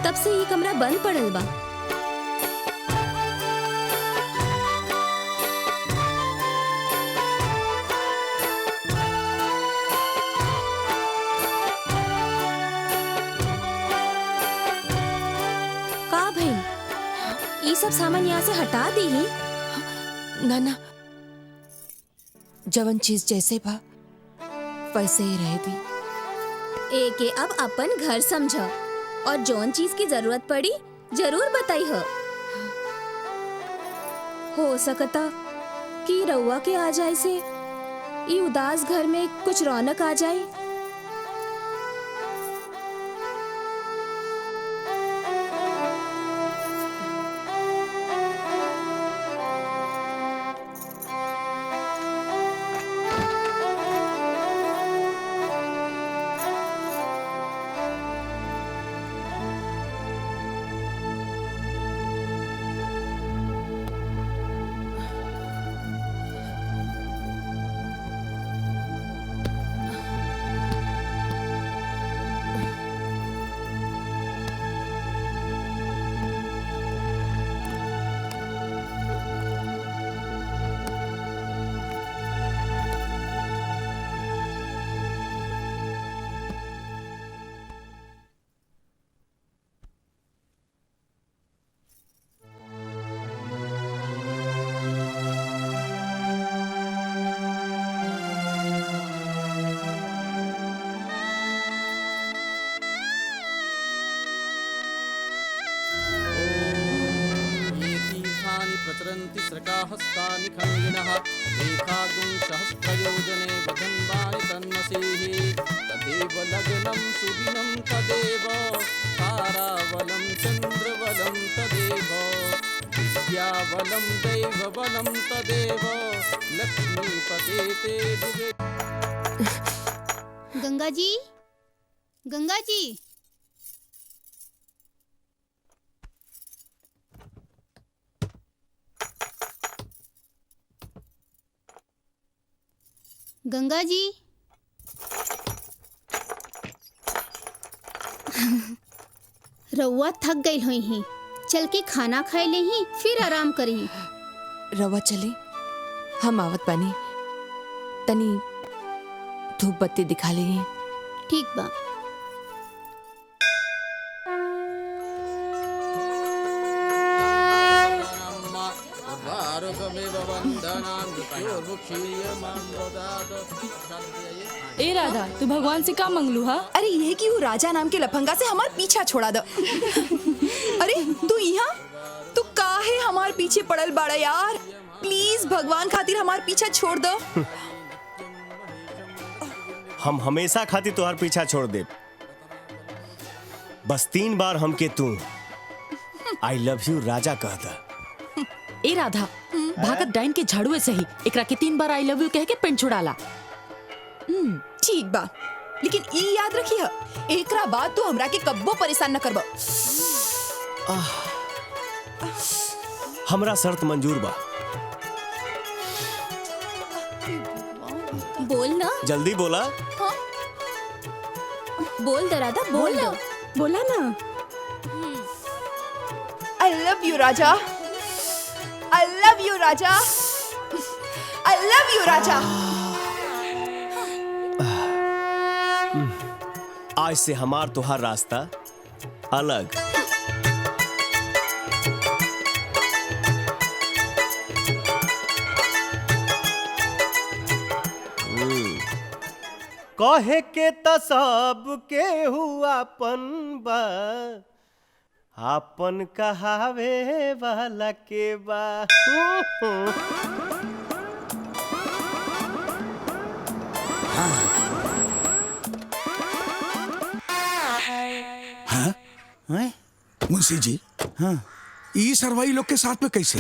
तब से ये कमरा बंद पड़ल बा। का भाई ये सब सामान यहाँ से हटा दी ही? ना ना, जवन चीज जैसे बा वैसे ही रह दी। एके अब अपन घर समझो और जौन चीज की जरूरत पड़ी जरूर बताई हो सकता कि रउआ के आ जाए से ये उदास घर में कुछ रौनक आ जाए। प्रचरन्ति स्रकाहस्तानि खण्डिनः रेखागुं सहस्रयोजने वदन्वानि तन्मसीः तदेव लग्नं सुदिनं तदेव ताराबलं चन्द्रबलं तदेव विद्याबलं दैवबलं तदेव लक्ष्मीपते ते दिवे। गंगा जी, गंगा जी, गंगा जी। रउआ थक गई हुई ही, चल के खाना खाए ले ही फिर आराम करी। रवा चले, हम आवत बानी। तनी धूप बत्ती दिखा ले। ठीक बा। ए राधा, तू भगवान से का मंगलू हा? अरे ये कि वो राजा नाम के लफंगा से हमार पीछा छोड़ा दो। अरे तू यहाँ, तू काहे हमार पीछे पड़ल बाड़ा यार? प्लीज भगवान खातिर हमार पीछा छोड़ दो। हम हमेशा खातिर तुहार पीछा छोड़ दे। बस 3 बार हमके तू आई लव यू राजा कहता। ए राधा, भागत डाइन के झाड़ुए सही एकरा के 3 बार आई लव यू कह के पेन छुड़ाला। ठीक बा, लेकिन ई याद रखी है, एकरा बाद तू हमरा के कब्बो परेशान न करबा। हमरा शर्त मंजूर बा। बोल ना। जल्दी बोला। हाँ? बोल राधा, बोल ना। बोला ना। I love you Raja. I love you Raja. I love you राजा। आज से हमार तुहार रास्ता अलग। कहे के त सब के हुआपन बा, आपन कहावे वाला के बा। हाँ? मुंशी जी, हाँ, ई सरवाई लोग के साथ में कैसे?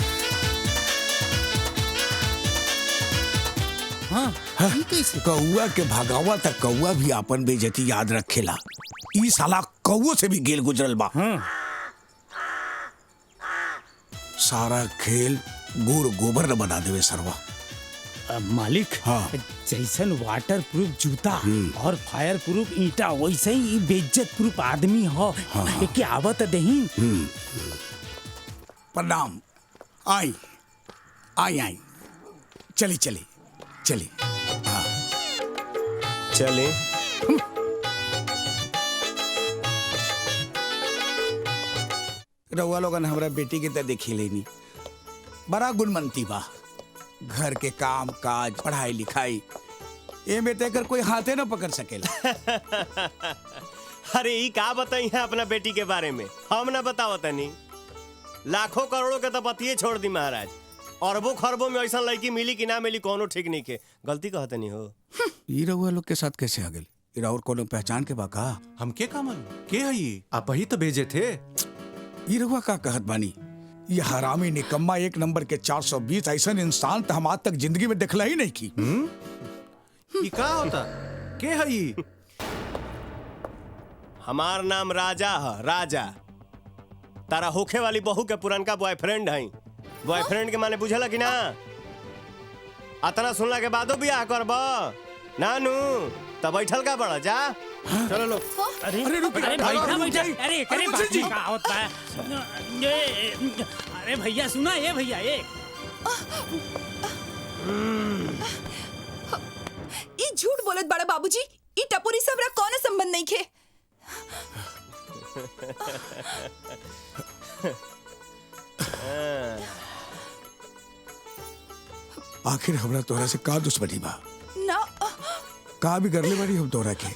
कौआ के भगावा तक कौआ भी अपन बेइज्जती याद रखेला। ई साला कौओ से भी गेल गुजरल बा। सारा खेल गुड़ गोबर न बना देवे सरवा। मालिक, जैसन वाटर प्रूफ जूता और फायर प्रूफ ईटा वैसे ही बेइज्जत प्रूफ आदमी हो। के आवत दही। प्रणाम। आई आई आई चली चली चली। हाँ चले। रउआ लोगन हमरा बेटी के तो देखी लेनी, बड़ा गुणमंती बा। घर के काम काज पढ़ाई लिखाई ए में तेकर कोई हाथे न पकड़ सकेला। अरे ई का बताई है अपना बेटी के बारे में, हम ना बताओ तनी। लाखों करोड़ों के तो बतिये छोड़ दी महाराज, अरबों खरबों में ऐसा लड़की मिली कि ना मिली कोनो ठीक नहीं के। गलती कहते नहीं हो। ई रउआ लोग के साथ कैसे आ गई? इरा और कोनो पहचान के बा का? हमके का मालूम के है ये? आप ही तो भेजे थे। ई रउआ का कहत बानी? ये हरामी निकम्मा एक नंबर के 420 ऐसा इंसान तो हम आज तक जिंदगी में देखला ही नहीं की। ये का होता? के है ये? हमार नाम राजा है, राजा। तारा होखे वाली बहू के पुरनका बॉयफ्रेंड है। बॉयफ्रेंड के माने बुझला कि ना? अतना सुनला के बादो बियाह करबा नानू तब बैठल का बड़ा जा। चलो लो। अरे रुक, अरे बैठा बैठा। अरे करे बात का होता है। अरे भैया सुना, ये भैया ये ई झूठ बोलत बड़ा बाबूजी। ई टपोरी से हमरा कौनो संबंध नहीं खे। आखिर हमरा तोरा से का दुश्मनी बा? ना का भी करले बानी हम तोरा के?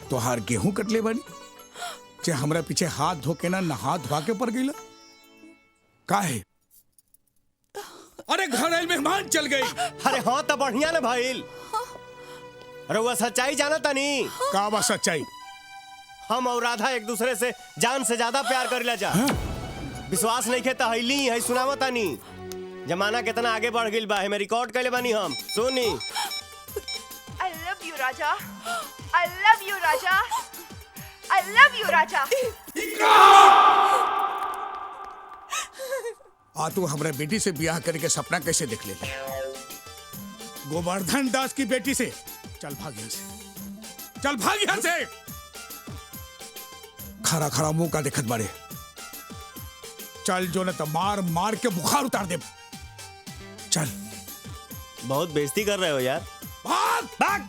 तोहार गेहूं कटले बानी जे हमरा पीछे हाथ धो के ना नहा धोआ के पड़ गईला का है? अरे घर आइल मेहमान चल गई। अरे हाँ तो बढ़िया ना भाईल। अरे वो सच्चाई जाना तनी का बा सच्चाई? हम और राधा एक दूसरे से जान से ज्यादा प्यार करेला जा। विश्वास नहीं खे तो हईली है सुनावा तनी। जमाना कितना आगे बढ़ गई बा, हमें रिकॉर्ड कैले बानी हम। सुनी। I love you, Raja. I love you, Raja. I love you, Raja. आ तू हमरा बेटी से ब्याह करके सपना कैसे देख ले? गोवर्धन दास की बेटी से? चल भाग यहाँ से, चल भाग यहाँ से। खरा खरा मुंह का देखत बारे। चल जो न तो मार मार के बुखार उतार दे। चल। बहुत बेइज्जती कर रहे हो यार। भाग भाग।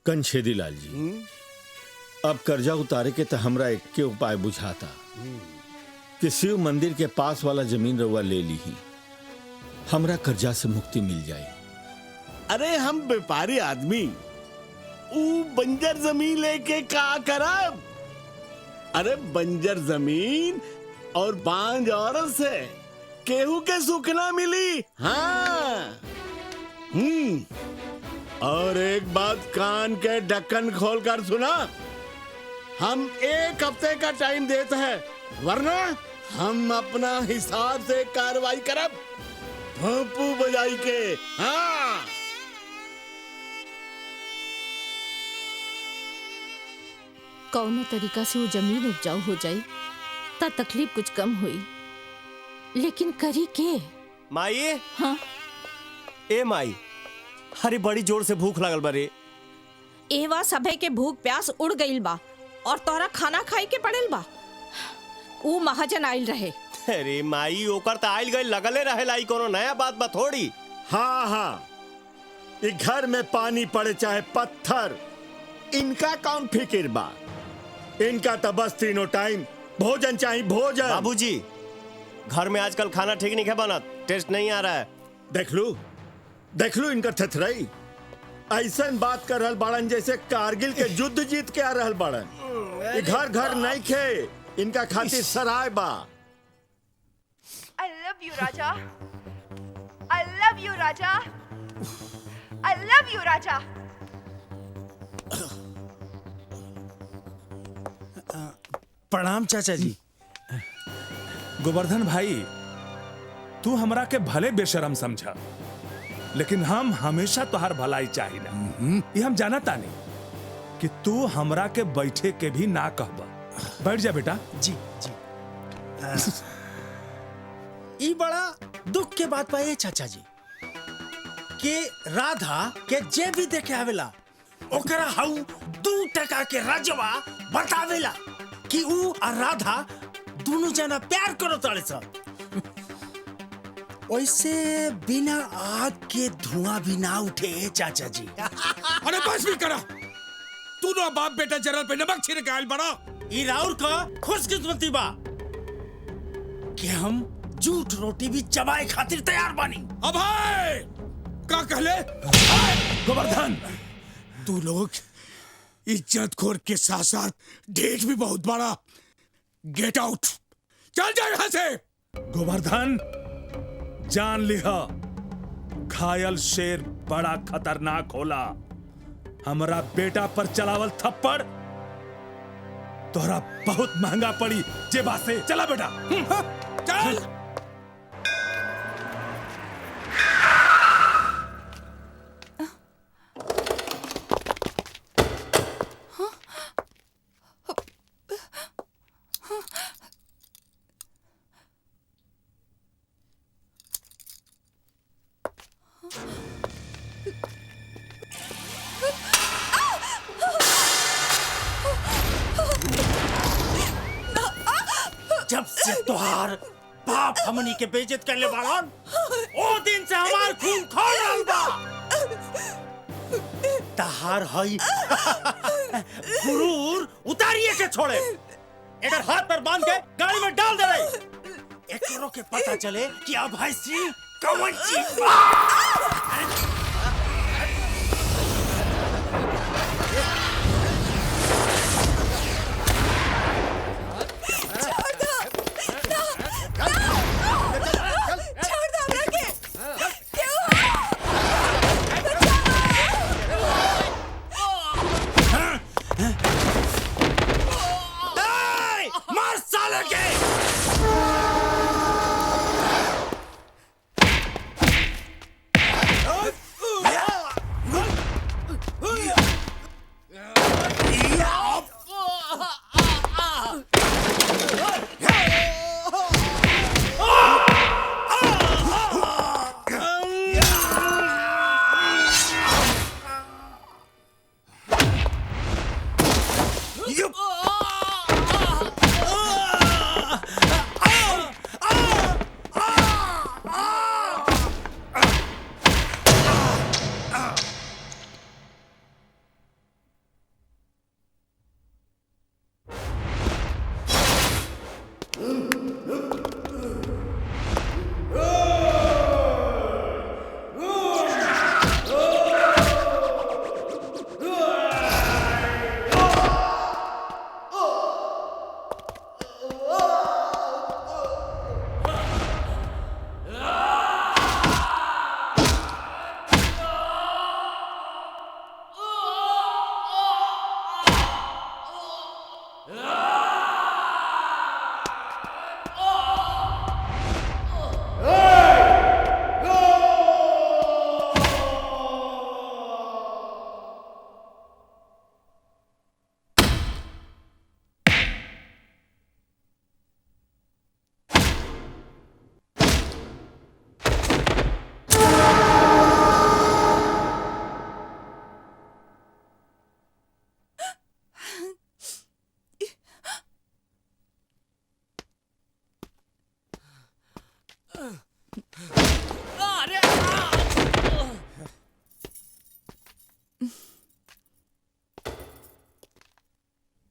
कंछेदी लाल जी, अब कर्जा उतारे के तो हमरा एक के उपाय बुझाता कि शिव मंदिर के पास वाला जमीन रउआ ले ली ही, हमरा कर्जा से मुक्ति मिल जाए। अरे हम व्यापारी आदमी ऊ बंजर जमीन लेके का करब? अरे बंजर जमीन और बांझ औरत से केहू के सुख ना मिली। हाँ। और एक बात कान के ढक्कन खोलकर सुना, हम एक हफ्ते का टाइम देते हैं, वरना हम अपना हिसाब से कार्रवाई करब भोंपू बजाई के। हाँ। कौनो तरीका से वो जमीन उपजाऊ हो जाई ता तकलीफ कुछ कम हुई, लेकिन करी के? माई। हाँ। ए माई, अरे बड़ी जोर से भूख लागल बारे। एवा सभे के भूख प्यास उड़ गईल बा और तोरा खाना खाए के पड़ेल बा। ऊ महाजन आइल रहे। अरे माई ओकर त आइल गई लगले रहेला, ई कोनो नया बात बा थोड़ी। हाँ हाँ, इस घर में पानी पड़े चाहे पत्थर, इनका कौन फिक्र बा? इनका तो बस तीनों टाइम भोजन चाहिए, भोजन। बाबूजी, घर में आजकल खाना ठीक नहीं है बनत, टेस्ट नहीं आ रहा है। देख लो इनका थथराई। ऐसा बात कर रहल बाड़न जैसे कारगिल के युद्ध जीत के आ रहल बाड़न। ये घर घर नहीं खे, इनका खातिर सराय बा। I love you, Raja. I love you, Raja. I love you, Raja. प्रणाम चाचा जी। गोवर्धन भाई, तू हमरा के भले बेशरम समझा, लेकिन हम हमेशा तुहार भलाई चाहिए। ये हम जाना तानी कि तू हमरा के बैठे के भी ना कहबा। बैठ जा बेटा। जी जी। ई बड़ा दुख के बात पाए चाचा जी कि राधा के जे भी देखे आवेला ओकरा हाउ 2 टका के रजवा बतावेला कि ऊ और राधा दोनों जना प्यार करो तारे सा। वैसे बिना आग के धुआं भी ना उठे चाचा जी। अरे बस भी करा, तू ना बाप बेटा जरल पे नमक छिड़के आयल बड़ा। ई राउर का खुशकिस्मती बा कि हम झूठ रोटी भी चबाए खातिर तैयार बानी। अब का कहले? गोवर्धन, तू लोग इज्जत खोर के साथ साथ ढेठ भी बहुत बड़ा। गेट आउट, चल जा यहाँ से। गोवर्धन, जान लिहा घायल शेर बड़ा खतरनाक होला। हमारा बेटा पर चलावल थप्पड़ तोहरा बहुत महंगा पड़ी। जे बात से चला बेटा। चल। जब से तुहार बाप हमनी के बेइज्जत करले बाड़न, ओ दिन से हमार खून खोल रहल बा। तहार हई गुरूर उतारिए के छोड़े। एकर हाथ पर बांध के गाड़ी में डाल दे रही। एकरो के पता चले कि अब है सी कौन चीज बा। मार साले के।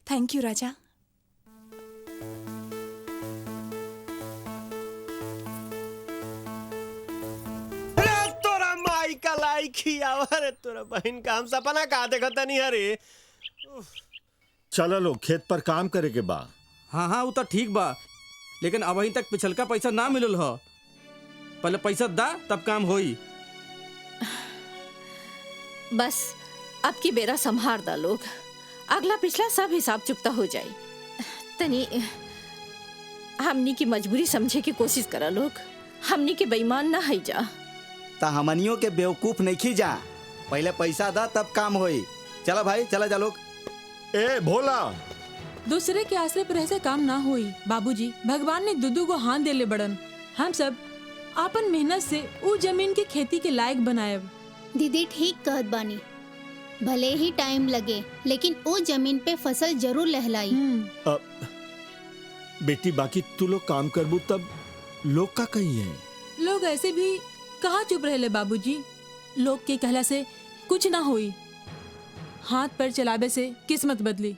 थैंक यू राजा। तोरा माई का लाइकी आवर तोरा बहन का हम सपना का देखता नहीं हरे। चलो लो खेत पर काम करे के बा। हाँ हाँ वो तो ठीक बा, लेकिन अभी तक पिछलका पैसा ना मिलल ह। पहले पैसा दा तब काम होई। बस अब की बेरा संभार दा लोग, अगला पिछला सब हिसाब चुकता हो जाए। तनी हमनी की मजबूरी समझे की कोशिश करा लोग, हमनी के बेईमान ना है जा। ता हमनियों के बेवकूफ नहीं खी जा। पहले पैसा दा तब काम होई। चला भाई, चला जा लोग। ए भोला, दूसरे के आश्रय पर ऐसे काम ना हुई। बाबूजी, भगवान ने दुदू को हाथ देले बड़न। हम सब आपन मेहनत से ऊ जमीन के खेती के लायक बनाएब। दीदी ठीक कहत बानी, भले ही टाइम लगे लेकिन वो जमीन पे फसल जरूर लहलाई। बेटी बाकी तू लोग काम करबू तब लोग का कही है? लोग ऐसे भी कहाँ चुप रहे बाबूजी। लोग के कहला से कुछ ना हुई। हाथ पर चलावे से किस्मत बदली।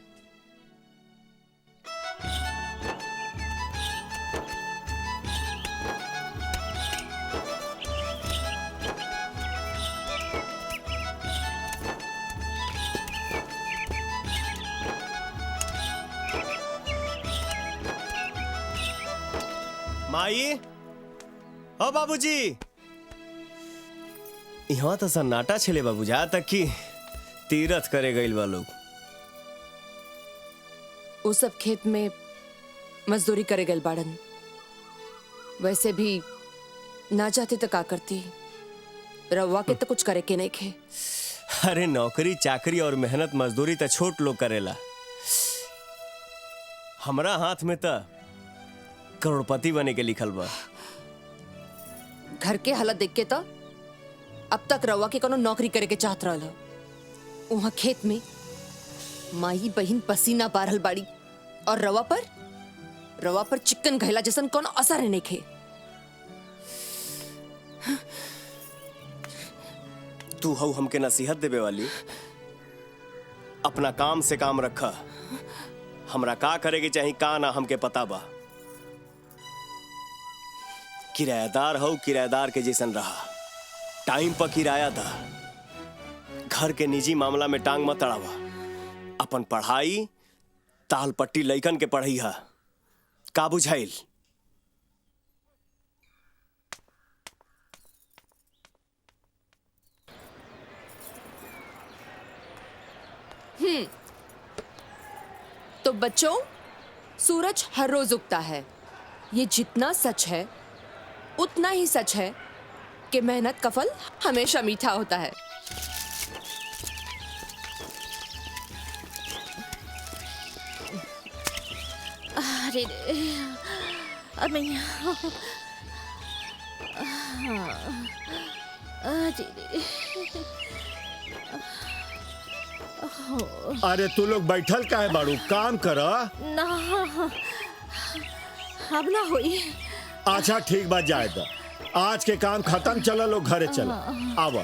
माई, ओ बाबूजी, यहाँ तो सन्नाटा छेले बाबू, जा तक कि तीरथ करे गइल बा लोग। वो सब खेत में मजदूरी करे गए बाड़न। वैसे भी ना जाते तो का करती, रवा के तो कुछ करे के नहीं खे। अरे नौकरी चाकरी और मेहनत मजदूरी तो छोट लोग करेला। हमरा हाथ में तो करोड़पति बने के लिखल बा। घर के हालत देख के तो अब तक रवा के कोनो नौकरी करे के चाहत रहल। वहाँ खेत में माई बहिन पसीना बारहल बाड़ी और रवा पर चिकन घैला जैसन कोनो असर नहीं खे। तू हऊ हमके नसीहत देवे वाली। अपना काम से काम रखा। हमरा का करे के चाही का ना हमके पता बा। किराएदार हो, किराएदार के जैसन रहा। टाइम पर किराया दा। घर के निजी मामला में टांग मत अड़ावा। अपन पढ़ाई ताल पट्टी लइकन के पढ़ई हा। का बुझाइल? तो बच्चों, सूरज हर रोज उगता है। ये जितना सच है उतना ही सच है कि मेहनत का फल हमेशा मीठा होता है। अरे अब अरे तू लोग बैठल काहे बाड़ू? काम करा ना, अब ना हुई। अच्छा ठीक बात, जाए दा। आज के काम खत्म, चलो लोग घरे चलो। आवा,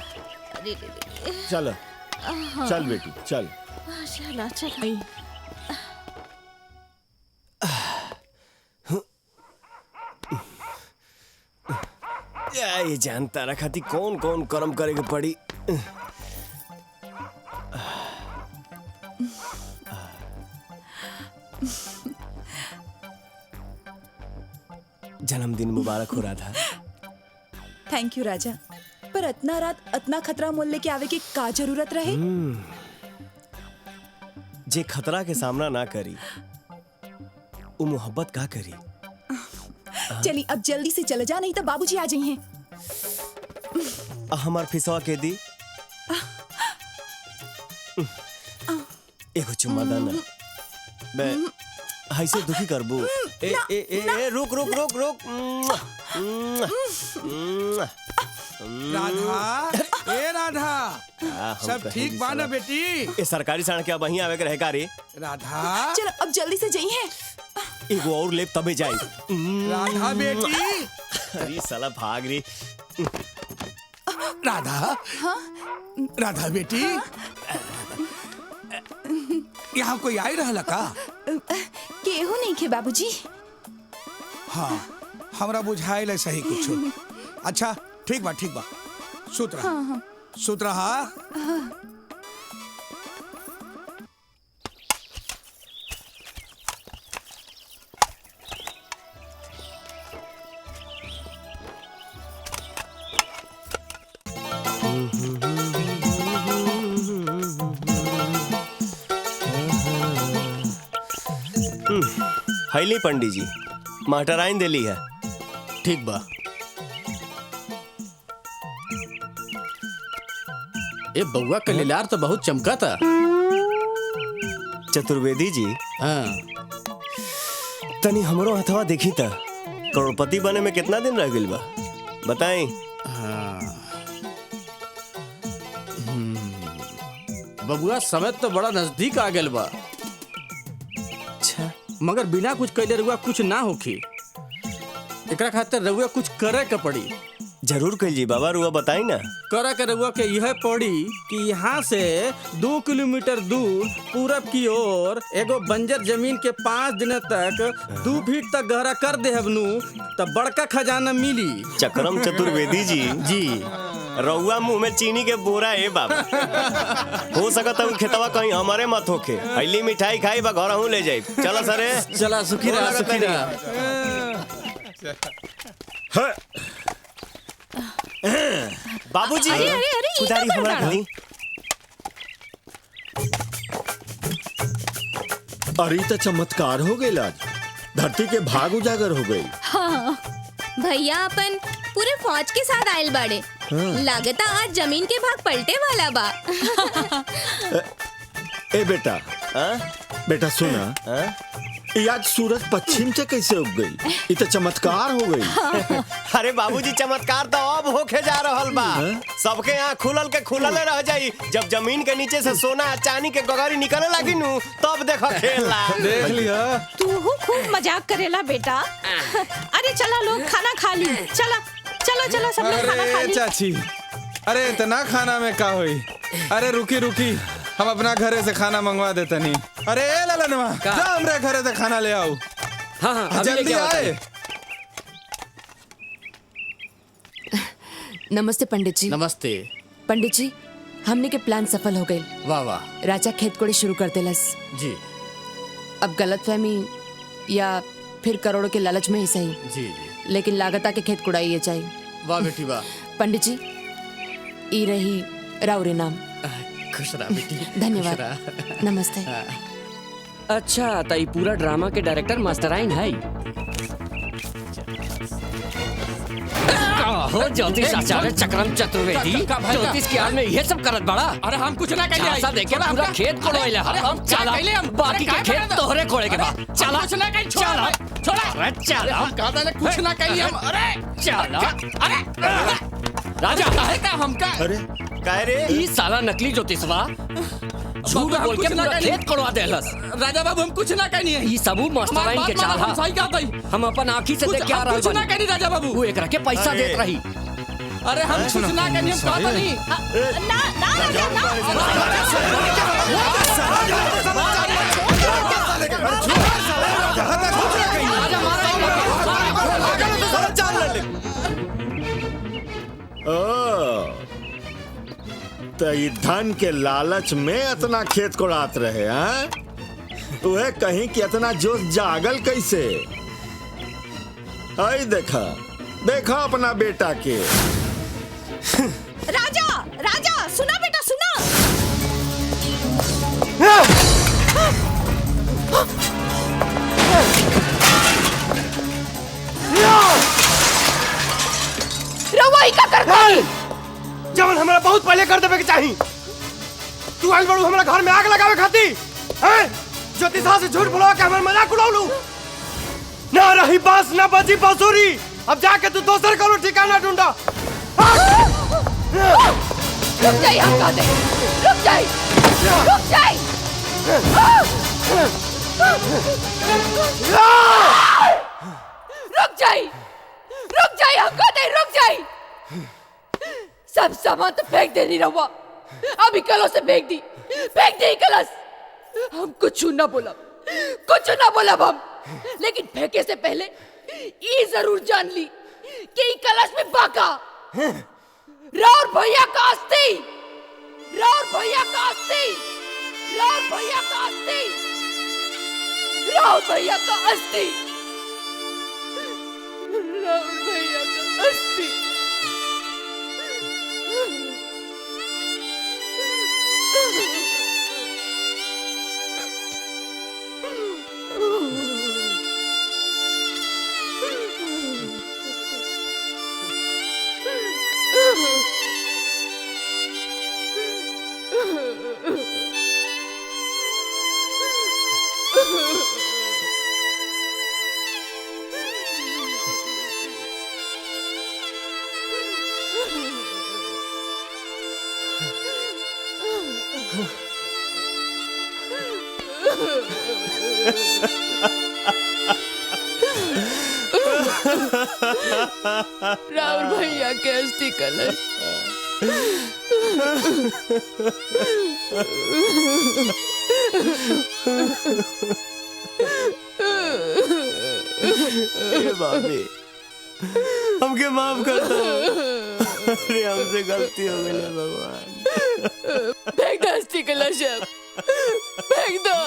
चलो चल बेटी चल। चला चल। ये जानता रखा थी कौन कौन कर्म करेगा पड़ी। जन्मदिन मुबारक हो रहा था। थैंक यू राजा। पर इतना रात इतना खतरा मोल लेके आवे की का जरूरत रहे? जे खतरा के सामना ना करी वो मोहब्बत का करी। चली अब जल्दी से चले जा, नहीं तो बाबूजी आ जाइए। हमार फिसवा के दी एगो चुम्मा दाना। बे ऐसे दुखी करबू? ए ए ए रुक रुक रुक रुक। राधा, ए राधा, सब ठीक बा ना बेटी? ए सरकारी सड़क के अब वहीं आवे के रहे का रे? राधा, चलो अब जल्दी से जाइए। एगो और लेप तबे जाई। राधा बेटी। अरे साला भाग रे। राधा, राधा बेटी, यहाँ कोई आई रहला का? केहू नहीं खे बाबूजी। हाँ, हमरा बुझाइल सही कुछ। अच्छा ठीक बा ठीक बा, सुत रहा। हाँ। सुत रहा। हैली पंडित जी, मटर आइन देली है। ठीक बा। ए बउआ का लीलार तो बहुत चमका था। चतुर्वेदी जी, हाँ तनी हमरो हथवा देखी था, करोड़पति बने में कितना दिन रह गइल बा बताई। बबुआ समय तो बड़ा नजदीक आ गया बा। अच्छा, मगर बिना कुछ कैले रुआ कुछ ना होखी। एकरा खातिर रुआ कुछ करे के पड़ी। जरूर कहिए बाबा, रुआ बताई ना। करे के रुआ के यह पड़ी कि यहाँ से 2 किलोमीटर दूर पूरब की ओर एगो बंजर जमीन के 5 दिन तक 2 फीट तक गहरा कर दे हबनू तब बड़का खजाना मिली। चक्रम चतुर्वेदी जी, रउआ मुंह में चीनी के बोरा है बाबा। हो सकता है खेतवा कहीं हमारे मत होके। हईली मिठाई खाई बा घर हूँ ले जाई। चला सरे, चला सुखी रहा, सुखी रहा। बाबूजी, कुदारी हमरा खाली। अरे तो चमत्कार हो गई आज, धरती के भाग उजागर हो गई। हाँ, भैया अपन पूरे फौज के साथ आयल बाड़े। लागता आज जमीन के भाग पलटे वाला बा। ए बेटा, बेटा सुना, ये आज सूरज पश्चिम से कैसे उग गई? ये तो चमत्कार हो गई। अरे बाबूजी, चमत्कार तो अब होके जा रहल बा। सबके यहाँ खुलल के खुलले रह जाई। जब जमीन के नीचे से सोना चांदी के गगरी निकले लगी नू, तब देखो खेला। देख लिया। तू खूब मजाक करेला बेटा। अरे चला लोग खाना खा ली। चला चला चला सब लोग खाना खा ली। चाची, अरे इतना खाना में का हुई? अरे रुकी रुकी, हम अपना घरे से खाना मंगवा देते नहीं। अरे ललनवा, जा हमरे घरे से खाना ले आओ। हाँ, जल्दी आए। नमस्ते पंडित जी। नमस्ते पंडित जी, हमने के प्लान सफल हो गए। वाह वाह। राजा खेत कोड़े शुरू कर देलस जी। अब गलतफहमी या फिर करोड़ों के लालच में ही सही, जी लेकिन लागता के खेत कुड़ाई चाहिए। वाह बेटी वाह। पंडित जी, ई रही राउरे नाम। खुश रहा बेटी। धन्यवाद। नमस्ते। अच्छा, तो ये पूरा ड्रामा के डायरेक्टर मास्टराइन है। हो ज्योतिष आचार्य चक्रम चतुर्वेदी, ज्योतिष के आड़ में ये सब करत बड़ा। अरे हम कुछ ना कहिए। ऐसा देखे पूरा खेत कोड़ोइला। हम चला, बाकी के खेत तोहरे कोड़े के बाद। चला कुछ ना कहिए। चला छोड़ा। अरे चला, हम कहा था कुछ ना कहिए हम। अरे चला। अरे राजा काहे का हमका? अरे काहे रे? ई साला नकली ज्योतिषवा झूठ बोल के पूरा खेत कोड़वा देलस। राजा बाबू, हम कुछ ना कहनी है। ई सबू मास्टराइन के चाल हम सही कहत हई। हम अपन आंखी से देख के आ रहल कुछ ना कहनी राजा बाबू। वो एकरा के पैसा देत रही। अरे हम कुछ ना कहनी, हम कहत नहीं। ना ना राजा तो ये धन के लालच में इतना खेत कोड़ात रहे हैं? तुहे कहीं कि इतना जोश जागल कैसे? आई देखा देखा अपना बेटा के। राजा राजा, सुना बेटा सुना। रवाई का करता जवन हमरा बहुत पहले कर देवे के चाही। तू आइल बड़ू हमरा घर में आग लगावे खाती हैं? ज्योतिषा से झूठ बोलवा के हमर मजाक उड़ावलू। ना रही बांस ना बजी बांसुरी। अब जाके तू दोसर करो ठिकाना ढूंढा। रुक जाइए, हम कहते हैं। रुक जाइए, रुक जाइए। रुक जाइए, रुक जाइए, हम कहते हैं रुक जाइए। सब सामान तो फेंक देनी रहुआ। अभी कलश से फेंक दी कलश। हम कुछ ना बोला हम, लेकिन फेंके से पहले ये जरूर जान ली कि कलश में बाका राउर भैया का अस्थि, राउर भैया का अस्थि, राउर भैया का अस्थि, राउर भैया का अस्थि, राउर भैया का अस्थि। राउर भैया के अस्थि कलश ए भाभी, हमके माफ कर दो। अरे हमसे गलती हो गई है भगवान। फेंक दो अस्थि कलश, फेंक दो।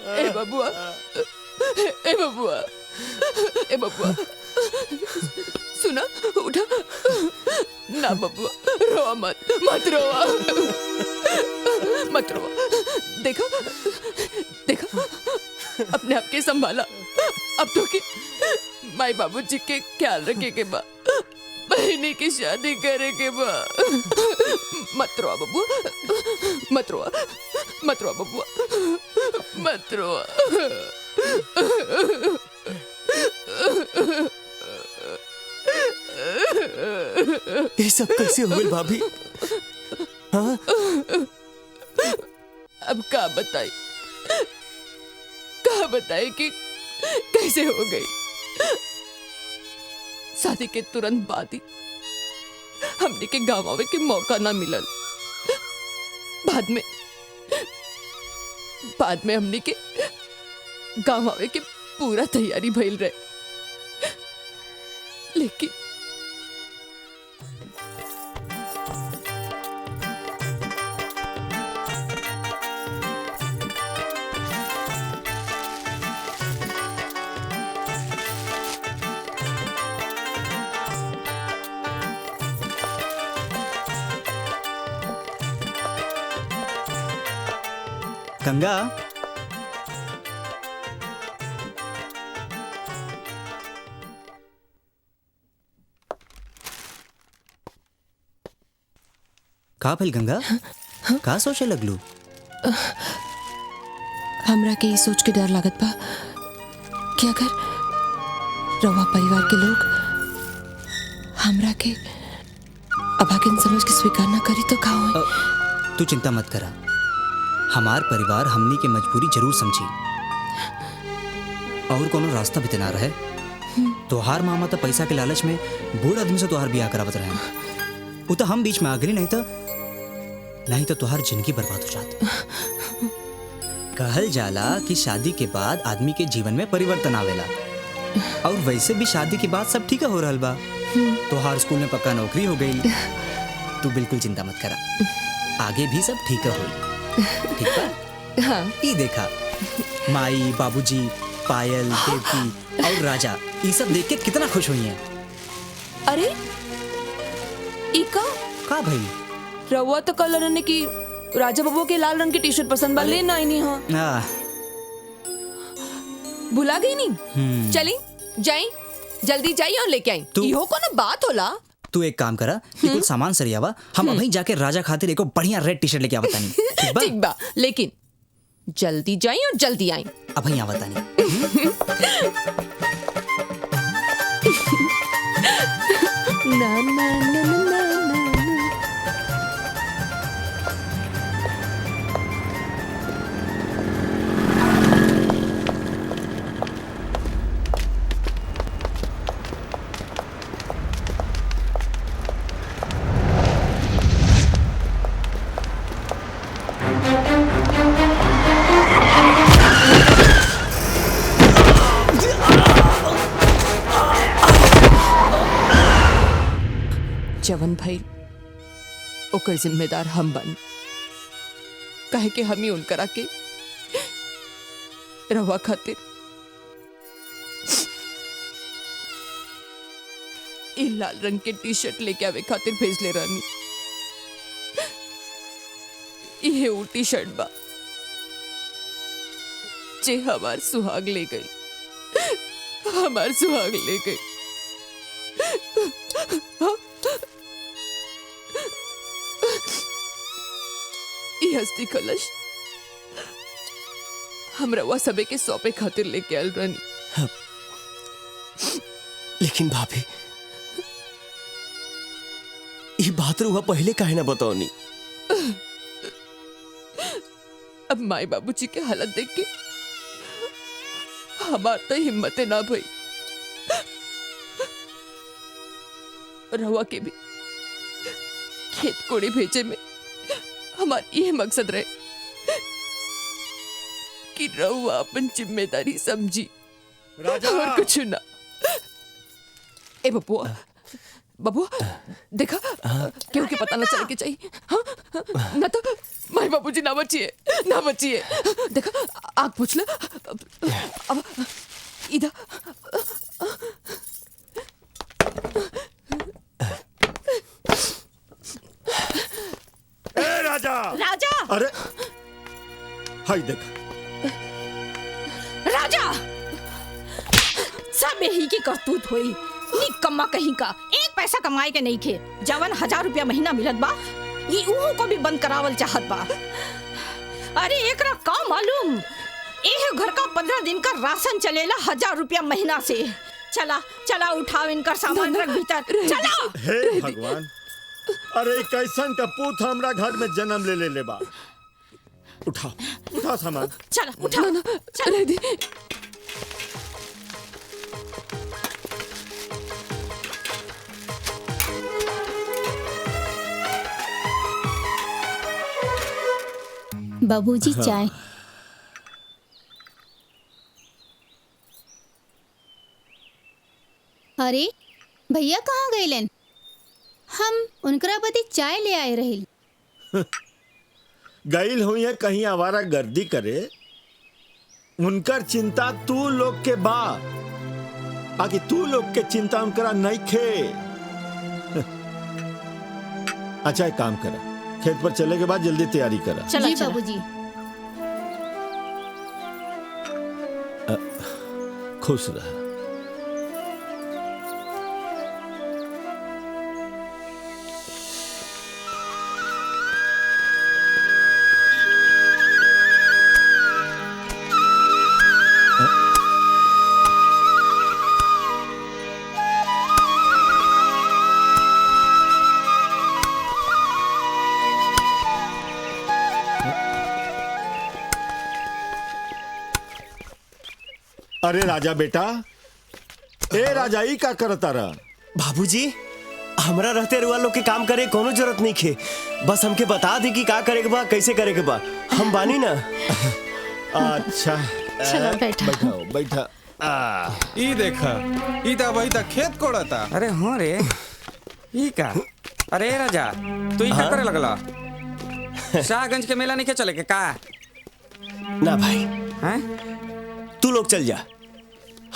ए बबुआ, ए बबुआ, ए बबुआ, सुना, उठा। ना बबुआ, रोआ मत, मत रोआ, मत रोआ। देखा, देखा, अपने आप के संभाला। अब तो के माई बाबूजी के ख्याल रखे के बा, बहनी की शादी करे के बा। मत रोआ बबुआ, मत रोआ, मत रोआ बबुआ, मत रोआ। ये सब कैसे हो गई भाभी? हाँ? अब का बताई, का बताई कि कैसे हो गई। शादी के तुरंत बाद ही हमने के गाँव आवे के मौका ना मिलल। बाद में हमने के गाँव आवे के पूरा तैयारी भइल रहे, लेकिन गंगा, का भइल गंगा? का सोचे लगलू? हमरा के ये सोच के डर लागत बा कि अगर रवा परिवार के लोग हमरा के अभागिन समझ के स्वीकार ना करी तो का होई? तू चिंता मत करा, हमार परिवार हमनी के मजबूरी जरूर समझी और कोनो रास्ता भी ना रहे। तोहार मामा तो पैसा के लालच में बूढ़ आदमी से तोहार ब्याह करावत रहे। वो तो हम बीच में आ गई, नहीं तो तोहार जिंदगी बर्बाद हो जाती। कहल जाला कि शादी के बाद आदमी के जीवन में परिवर्तन आवेला, और वैसे भी शादी के बाद सब ठीक हो रहल बा। तोहार स्कूल में पक्का नौकरी हो गई। तू बिल्कुल चिंता मत करा, आगे भी सब ठीक होई। ठीक बा? हाँ। ये देखा, माई, बाबूजी, पायल, देवकी और राजा, ये सब देख के कितना खुश हुई हैं। अरे इका का भाई? रवा तो कल रने की राजा बाबू के लाल रंग की टी शर्ट पसंद बा, लेना ही नहीं। हाँ, भुला गई नहीं। चली जाई, जल्दी जाई और लेके आई। इहो कोनो बात होला? तू एक काम करा, ये कुछ सामान सरियावा, हम अभी जाके राजा खातिर एको बढ़िया रेड टी शर्ट लेके आवत तानी। ठीक बा, लेकिन जल्दी जाई और जल्दी आई। अभी आवत तानी। ना ना ना ना ना। जवन भाई ओकर जिम्मेदार हम बन, कहे के हम ही उनकरा के रवा खातिर ई लाल रंग के टी शर्ट लेके आवे खातिर भेज ले रानी। ये वो टी शर्ट बा जे हमार सुहाग ले गई, हमार सुहाग ले गई। ई हस्ती कलश हमरा वह सबे के सौंपे खातिर लेके आयल रहनी। लेकिन भाभी ये बात रुआ पहले काहे ना बताओनी? अब माई बाबूजी के हालत देख के हमार तो हिम्मते ना भई। रवा के भी खेत कोड़ी भेजे में हमार ये मकसद रहे कि रवा अपन जिम्मेदारी समझी और कुछ ना। ए बबुआ बबुआ देखा क्यों के पता ना चल के चाहिए। हाँ? ना तो माई बाबूजी ना बचिए ना बचिए। देखा आग पूछ ले अब इधर। ए राजा राजा अरे हाय देख राजा सब यही की करतूत हुई। निकम्मा कहीं का एक पैसा कमाए के नहीं खे। जवन 1000 रुपया महीना मिलत बा ये उहो को भी बंद करावल चाहत बा। अरे एकरा का मालूम एह घर का 15 दिन का राशन चलेला 1000 रुपया महीना से। चला चला उठाओ इनका सामान रख भीतर चला। हे भगवान अरे कैसन का पूत हमरा घर में जन्म ले ले बा। उठा उठा सामान चला उठा चला दी। बाबूजी चाय। अरे भैया कहाँ गए? हम उनकरा बदे चाय ले आए रही। गईल हुई है कहीं आवारा गर्दी करे। उनकर चिंता तू लोग के बा आगे तू लोग के चिंता उनकरा नहीं खे। अच्छा एक काम करा खेत पर चले के बाद जल्दी तैयारी करा। जी बाबूजी। खुश रहा। अरे राजा बेटा ए राजा ई का करता रहा? बाबूजी हमरा रहते रुआ लोग के काम करे कोनो जरूरत नहीं खे। बस हमके बता दी कि का करे के बा कैसे करे के बा। हम बानी ना। अच्छा चलो बैठा बैठाओ बैठा। ई देखा ई ता वही ता खेत कोड़ता। अरे हाँ रे ई का। अरे राजा तू ई का करे लगला? शाहगंज के मेला नहीं के चले के का? ना भाई हैं तू लोग चल जा।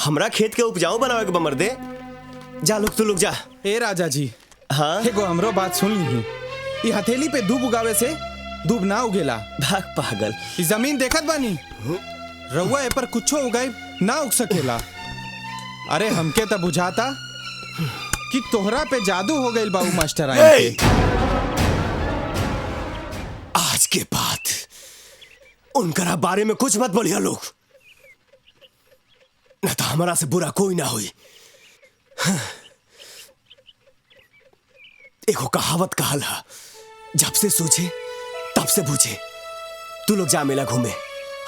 हमरा खेत के उपजाऊ बनावे के बा मर्दे। जा लोग तू लोग जा। ए राजा जी हाँ एगो हमरो बात सुन ली। ई हथेली पे दूब उगावे से दूब ना उगेला। भाग पागल। ई जमीन देखत बानी रउआ ए पर कुछो उगाई ना उग सकेला। अरे हमके त बुझाता कि तोहरा पे जादू हो गइल बाबू मास्टर आई के। आज के बाद उनकरा बारे में कुछ मत बोलिया लोग, न तो हमारा से बुरा कोई ना हुई। एगो कहावत कहल है, जब से सूझे तब से बूझे। तू लोग जा मेला घूमे,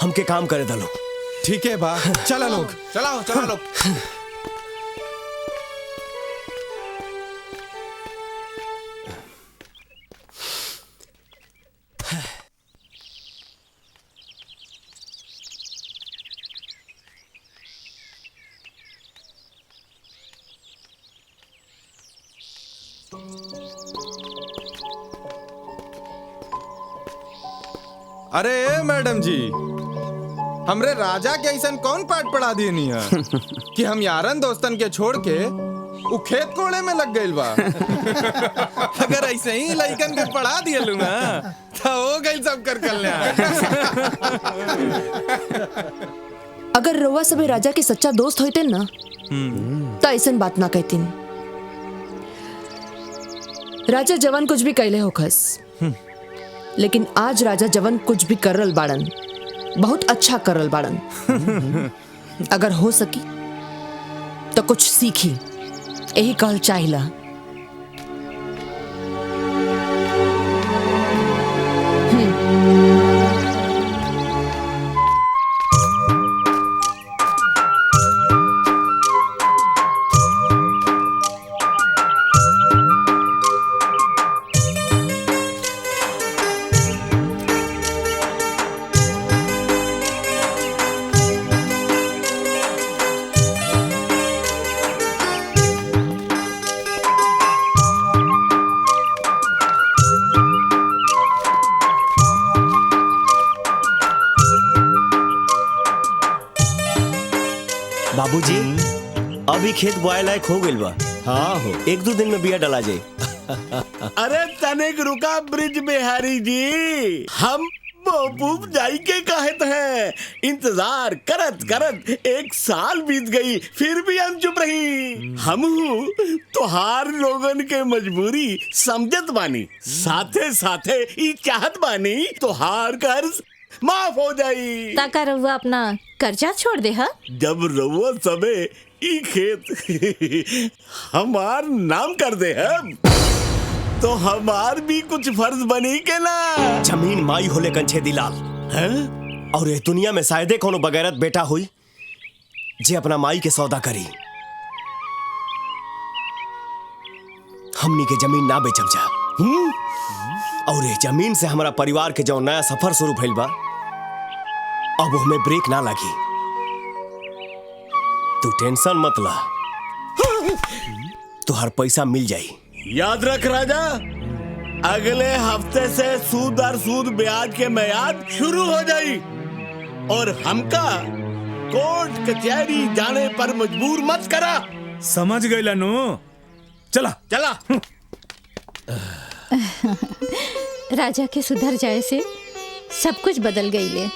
हमके काम करे दलो। ठीक है बा चला लोग चलाओ चला लोग। अरे मैडम जी हमरे राजा के ऐसा कौन पाठ पढ़ा दिए नहीं है कि हम यारन दोस्तन के छोड़ के उ खेत कोड़े में लग गइल बा। अगर ऐसे ही लइकन के पढ़ा दिए लूंगा तो हो गइल सब कर कल्याण। अगर रउआ सबे राजा के सच्चा दोस्त होते ना तो ऐसा बात ना कहतीन। राजा जवन कुछ भी कहले हो खस, लेकिन आज राजा जवन कुछ भी करल बाड़न बहुत अच्छा करल बाड़न। अगर हो सकी तो कुछ सीखी, यही कहल चाहिला। बाबूजी अभी खेत बोआए लायक हो गइल बा। हाँ हो, 1-2 दिन में बिया डला जाए। अरे तनिक रुका ब्रिज बिहारी जी, हम महबूब जाई के कहत हैं। इंतजार करत करत 1 साल बीत गई, फिर भी हम चुप रही। हम तोहार लोगन के मजबूरी समझत बानी, साथे साथे ई चाहत बानी तोहार कर्ज माफ हो जाई। ताका रउआ अपना कर्जा छोड़ दे हा? जब रउआ सबे ई खेत हमार नाम कर दे हम, तो हमार भी कुछ फर्ज बनी के ना। जमीन माई होले कंछे दिलाल है, और ये दुनिया में शायदे कोनो बगैरत बेटा हुई जे अपना माई के सौदा करी। हमनी के जमीन ना बेचब जा, और ये जमीन से हमारा परिवार के जो नया सफर शुरू भइल बा, अब हमें ब्रेक ना लगी। तू टेंशन मत ला, तुहार पैसा मिल जाई। याद रख राजा, अगले हफ्ते से सूद और सूद ब्याज के मियाद शुरू हो जाई, और हमका कोर्ट कचहरी जाने पर मजबूर मत करा। समझ गई नु, चला चला। राजा के सुधर जाए से सब कुछ बदल गई ले।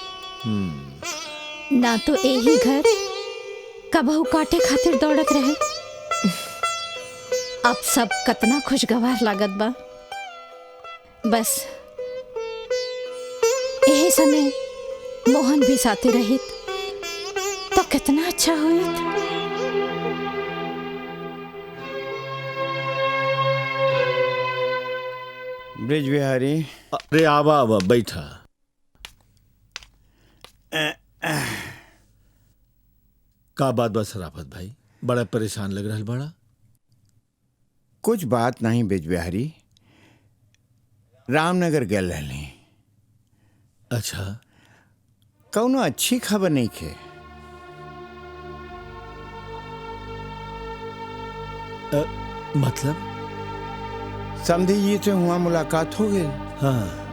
ना तो यही घर कबहू काटे खातिर दौड़त रहे, अब सब कतना खुशगवार लागत बा। बस यही समय मोहन भी साथे रहित तो कितना अच्छा होइत। ब्रिज बिहारी, अरे आवा आवा बैठा। का बात बा शराफत भाई, बड़ा परेशान लग रहा बड़ा। कुछ बात नहीं ब्रिज बिहारी, रामनगर गए रहली। अच्छा, कौनो अच्छी खबर नहीं खे। मतलब समधी जी से हुआ मुलाकात हो गई। हाँ।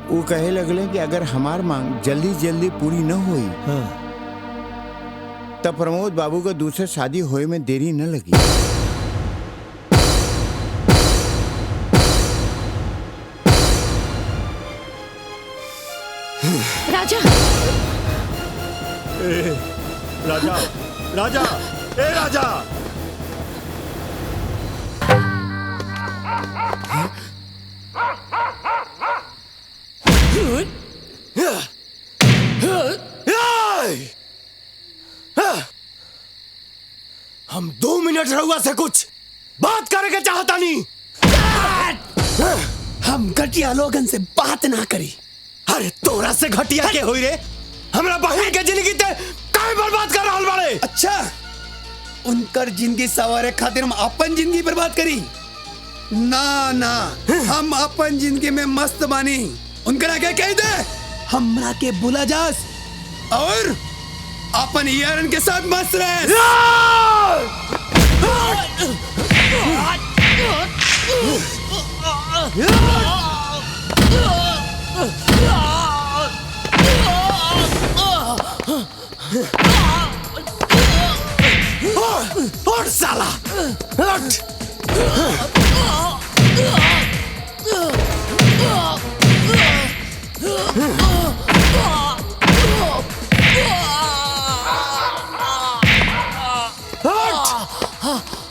वो कहे लगले कि अगर हमार मांग जल्दी जल्दी पूरी न हुई, हाँ, तब प्रमोद बाबू का दूसरे शादी होए में देरी न लगी। राजा, राजा, राजा, ए राजा। हम 2 मिनट रहुआ से कुछ बात करके चाहता नहीं। हम घटिया लोगन से बात ना करी। अरे तोरा से घटिया के होई रे? हमरा बहन के जिंदगी ते काहे बर्बाद कर रहल बाड़े? अच्छा, उनकर जिंदगी सवारे खातिर हम अपन जिंदगी बर्बाद करी? ना ना, हम अपन जिंदगी में मस्त बानी। उनकरा के कह दे हमरा के बुला जास और अपन यारन के साथ मस्त रहे। और साला हट।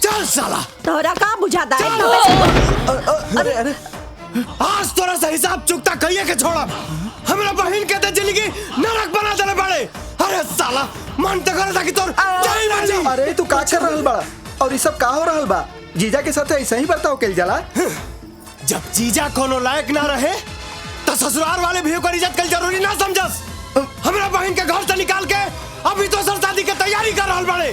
चल साला, तोरा का बुझाता है? अरे अरे आज तोरा से हिसाब चुकता कहिए के छोड़ा। हमरा बहन के ते जिंदगी नरक बना देले बड़े। अरे साला मन तो करे था कि तोर जाई ना जी। अरे तू का कर रहल बड़ा और ये सब का हो रहल बा? जीजा के साथ ऐसा ही बर्ताव कइल जाला? जब जीजा कोनो लायक ना रहे तो ससुराल वाले भी ओकर इज्जत कल जरूरी ना समझस। हमरा बहन के घर से निकाल के अभी तो सर शादी के तैयारी कर रहल बड़े।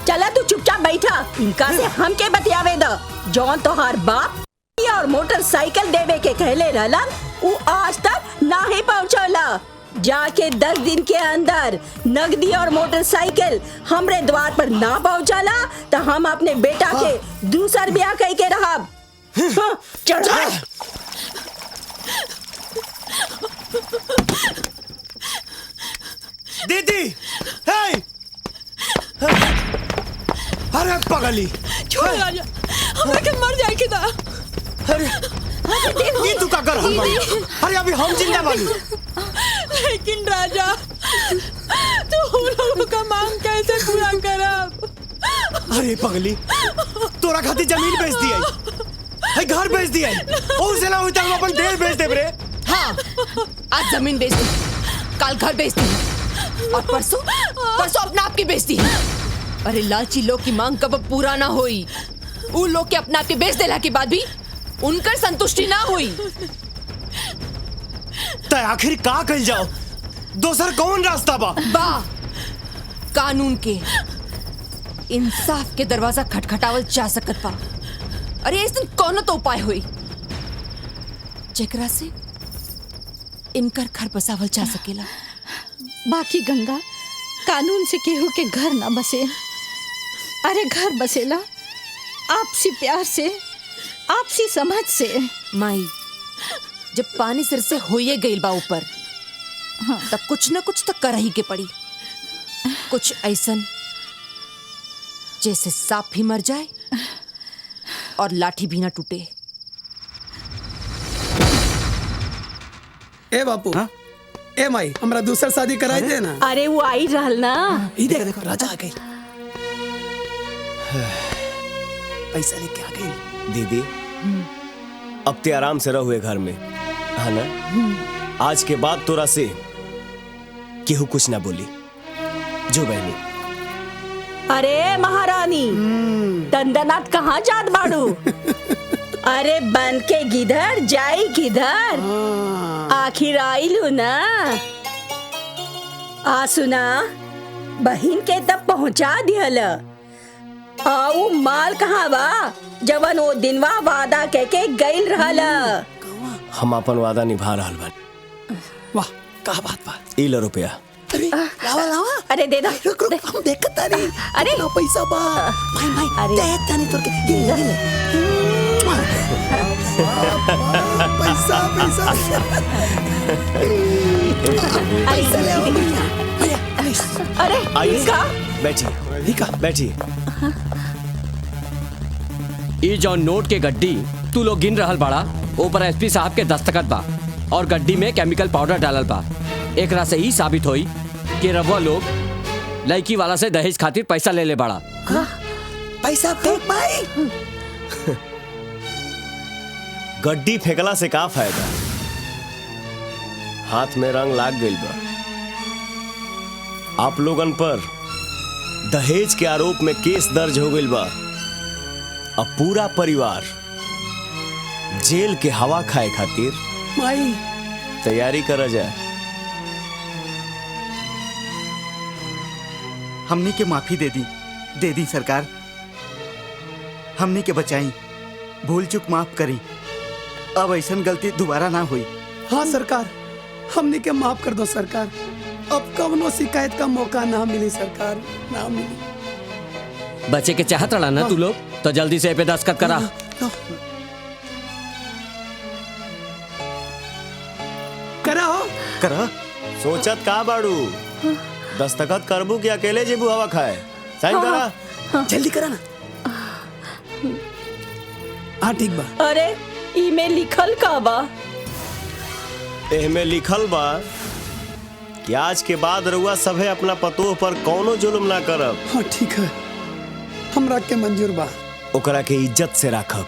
चला तू चुपचाप बैठा। इनका से हम के बतियावे द। जौन तोहार बाप और मोटरसाइकिल देवे के कहले रहलन उ आज तक ना ही पहुंचला। जाके 10 दिन के अंदर नगदी और मोटरसाइकिल हमरे द्वार पर ना पहुंचला तो हम अपने बेटा के दूसर ब्याह कह के रहब। चढ़ा दीदी। हे अरे पगली छोड़ राजा, हमरा के मर जाए के दा। अरे ये तू का कर हम बानी? अरे अभी हम जिंदा बानी। लेकिन राजा तू लोगों का मांग कैसे पूरा करब? अरे पगली तोरा खातिर जमीन बेच दिया, घर बेच दिया, और से ना हुई तो हम अपन देश बेच दे रे। हाँ, आज जमीन बेच दी, कल घर बेच दी और परसों अपना आप की बेच दी। अरे लालची लोग की मांग कब पूरा ना हुई। उन लोग के अपना आप के बेच देला के बाद भी उनकर संतुष्टि ना हुई। तो आखिर का कल जाओ? दोसर कौन रास्ता बा? कानून के इंसाफ के दरवाजा खटखटावल जा सकत बा। अरे इस दिन कौन तो उपाय हुई जेकरा से इनकर घर बसावल जा सकेला। बाकी गंगा, कानून से केहू के घर ना बसे। अरे घर बसेला आपसी प्यार से, आपसी समझ से। माई, जब पानी सिर से होइए गइल बा ऊपर, तब कुछ न कुछ तो कर ही के पड़ी। कुछ ऐसन जैसे सांप भी मर जाए और लाठी भी ना टूटे। ए बापू, ए माई, हमरा दूसर शादी कराई दे ना। अरे वो आई रहल ना। ई देखो राजा आ गई, पैसा लेके आ गई। दीदी अब ते आराम से रहुए घर में, है ना? आज के बाद तोरा से केहू कुछ ना बोली। जो बहनी। अरे महारानी, दंदनाथ कहाँ जात बाड़ू? अरे बन के गिधर जाई किधर? आखिर आइलू ना। आ सुना, बहिन के तब पहुंचा दिहल। आऊ माल कहाँ बा जवन वो दिनवा वादा कह के गइल रहल? हम अपन वादा निभा रहल बानी। वाह, का बात बा। ई लो रुपया। अरे लावा लावा। अरे दे दो। रुक रुक, हम देखत तानी। अरे लो पैसा बा। भाई भाई, अरे दे तानी तोर के। ये ले। पैसा पैसा। पैसा ले आओ भैया। भैया, अरे आइए, का? बैठिए, बैठिए। ई जौन नोट के गड्डी तू लोग गिन रहल बाड़ा, ऊपर एसपी साहब के दस्तखत बा और गड्डी में केमिकल पाउडर डालल बा। एकरा से ही साबित होई कि रवा लोग लड़की वाला से दहेज खातिर पैसा ले ले बाड़ा। पैसा फेंक भाई। गड्डी फेंकला से का फायदा? हाथ में रंग लाग गइल बा। आप लोगन पर दहेज के आरोप में केस दर्ज हो गइल बा। अब पूरा परिवार जेल के हवा खाए खातिर माई तैयारी करा जाए। हमनी के माफी दे दी सरकार। हमनी के बचाई, भूल चूक माफ करी। अब ऐसन गलती दोबारा ना हुई। हाँ सरकार, हमनी के माफ कर दो सरकार। अब कवनो शिकायत का मौका ना मिली सरकार, ना मिली। बच्चे के चाहत रहा ना तू लोग, तो जल्दी से पे दस्तखत करा। करा हो करा। सोचत का बाड़ू? दस्तखत करबू कि अकेले जेबू हवा खाए? साइन करा। जल्दी करा ना। हाँ ठीक बा। अरे इमे लिखल का बा? एहमे लिखल बा कि आज के बाद रउआ सभे अपना पतोह पर कौनो जुल्म ना करब। हाँ ठीक है, हमरा के मंजूर बा। ओकरा के इज्जत से राखब।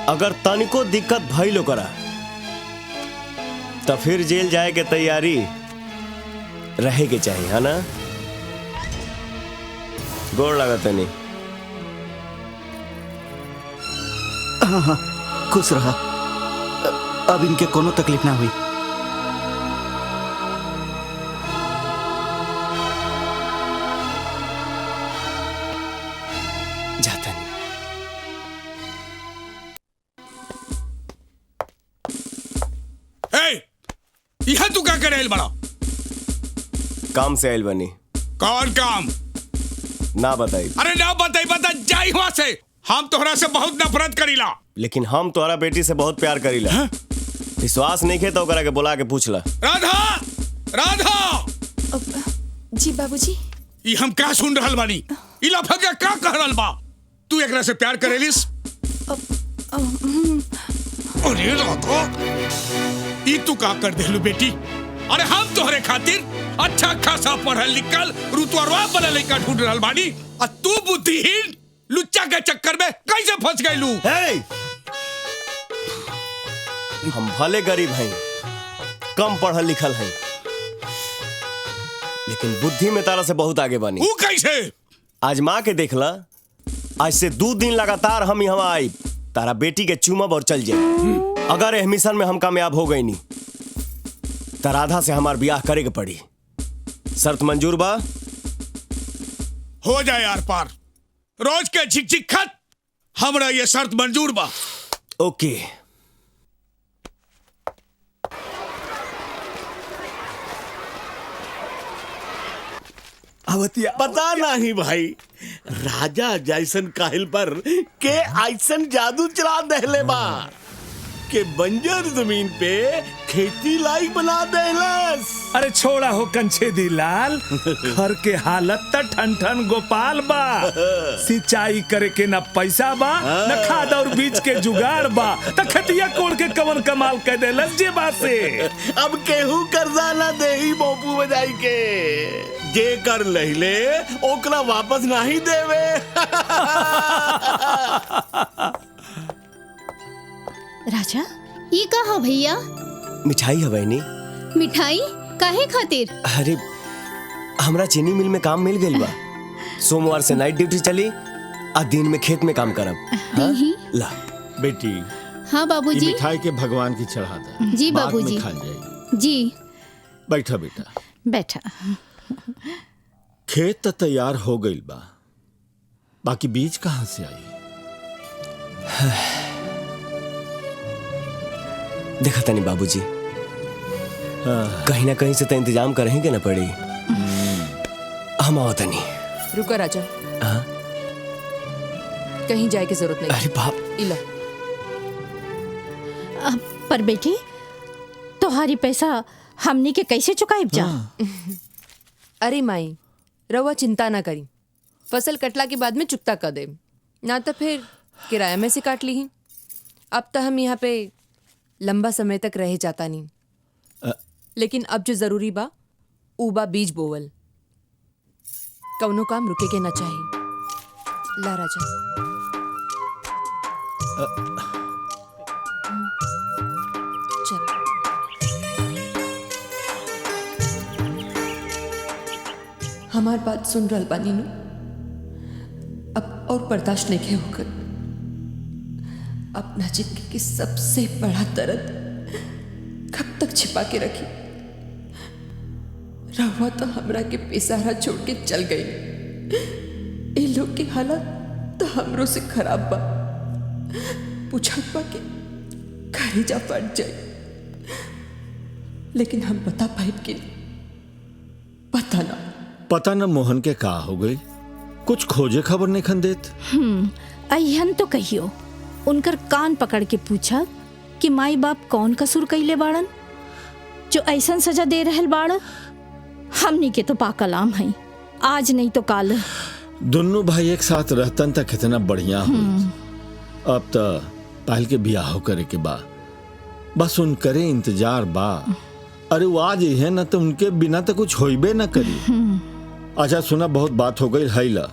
अगर तनिको दिक्कत भइल ओकरा तो फिर जेल जाए के तैयारी रहे के चाहिए, है ना? गोड़ लागत नहीं। हाँ हाँ, खुश रहा। अब इनके कोनो तकलीफ ना हुई। जाता नहीं। यह तू क्या करे बड़ा? काम से आयल बनी। कौन काम? ना बताई। अरे ना बताई, बता जाई वहां से। हम तोहरा से बहुत नफरत करीला। लेकिन हम तोहरा बेटी से बहुत प्यार करीला। विश्वास नहीं खे तो ओकरा के बुला के पूछला। राधा, राधा। जी बाबूजी। ये हम क्या सुन रहल बानी? इला भगा का कह रहल बा? तू एकरा से प्यार करेलिस? अरे राधा, ई तू का कर देलू बेटी? अरे हम तोहरे खातिर अच्छा खासा पढ़ल लिखल रुतवरवा वाला लड़का ढूंढ रहल बानी, और तू बुद्धिहीन लुच्चा के चक्कर में कैसे फंस गईलू? हम भले गरीब हैं, कम पढ़ल लिखल हैं, लेकिन बुद्धि में तारा से बहुत आगे बनी। वो कैसे? आजमा के देखला। आज से 2 दिन लगातार हम यहाँ आई, तारा बेटी के चूमब और चल जाए। अगर एह मिशन में हम कामयाब हो गई नहीं तो राधा से हमार ब्याह करे के पड़ी। शर्त मंजूर बा? हो जाए यार पार। रोज के झिक खत हमरा ये शर्त मंजूर बा। ओके। पता नहीं भाई, राजा जैसन काहिल पर के ऐसन जादू चला देले बा के बंजर जमीन पे खेती लायक बना देलस। अरे छोड़ा हो कंछे दी लाल, घर के हालत त ठन ठन गोपाल बा। सिंचाई करे के न पैसा बा, न खाद और बीज के जुगाड़ बा, त खतिया कोड़ के कवन कमाल कर देलस जे बा से। अब केहू कर्जा ना देही मोपू बजाई के, जे कर लहिले ओकरा वापस नहीं देवे। राजा, ये का हो भैया? मिठाई है बहनी। मिठाई काहे खातिर? अरे हमरा चीनी मिल में काम मिल गई बा। सोमवार से नाइट ड्यूटी चली, आ दिन में खेत में काम करब। हाँ? ला बेटी। हाँ बाबूजी। ये मिठाई के भगवान की चढ़ा दे। जी बाद में बाबूजी। खा जाएगी। जी। बैठा बेटा। बैठा। खेत तो तैयार हो गई बा, बाकी बीज कहाँ से आई? देखा तनी बाबूजी, कहीं ना कहीं से तो इंतजाम करेंगे ना पड़ी। हम आओ तनी। रुको राजा, कहीं जाए की जरूरत नहीं। अरे बाप। इला। पर बेटी, तुम्हारी पैसा हमनी के कैसे चुकाई जा? अरे माई, रवा चिंता ना करी, फसल कटला के बाद में चुकता कर दे, ना तो फिर किराया में से काट ली। अब तो हम यहाँ पे लंबा समय तक रह जाता नहीं, लेकिन अब जो जरूरी बा ऊ बा बीज बोवल। कौनो काम रुके के ना चाहिए। ला राजा। चल। हमार बात सुन रहल बानी नु? अब और बर्दाश्त नहीं के होकर अपना जिंदगी की सबसे बड़ा दर्द कब तक छिपा के रखी। रहुआ तो हमरा के बेसहारा छोड़ के चल गई। ये लोग की हालत तो हमरों से खराब बा। पूछत बा के कलेजा फट जाए, लेकिन हम बता पाए कि पता न मोहन के का हो गई, कुछ खोजे खबर नहीं खन देत। अहन तो कहियो, उनकर कान पकड़ के पूछा कि माई बाप कौन कसूर कैले बाड़न जो ऐसन सजा दे रहल बाड़। हमनी के तो पाकलाम है, आज नहीं तो काल। दोनों भाई एक साथ रहतन तक कितना बढ़िया हो। अब तो पहल के बियाह करे के बा, बस उन करे इंतजार बा। अरे वो आज है ना तो उनके बिना तो कुछ होइबे ना करी। अच्छा सुना, बहुत बात हो गई है, ला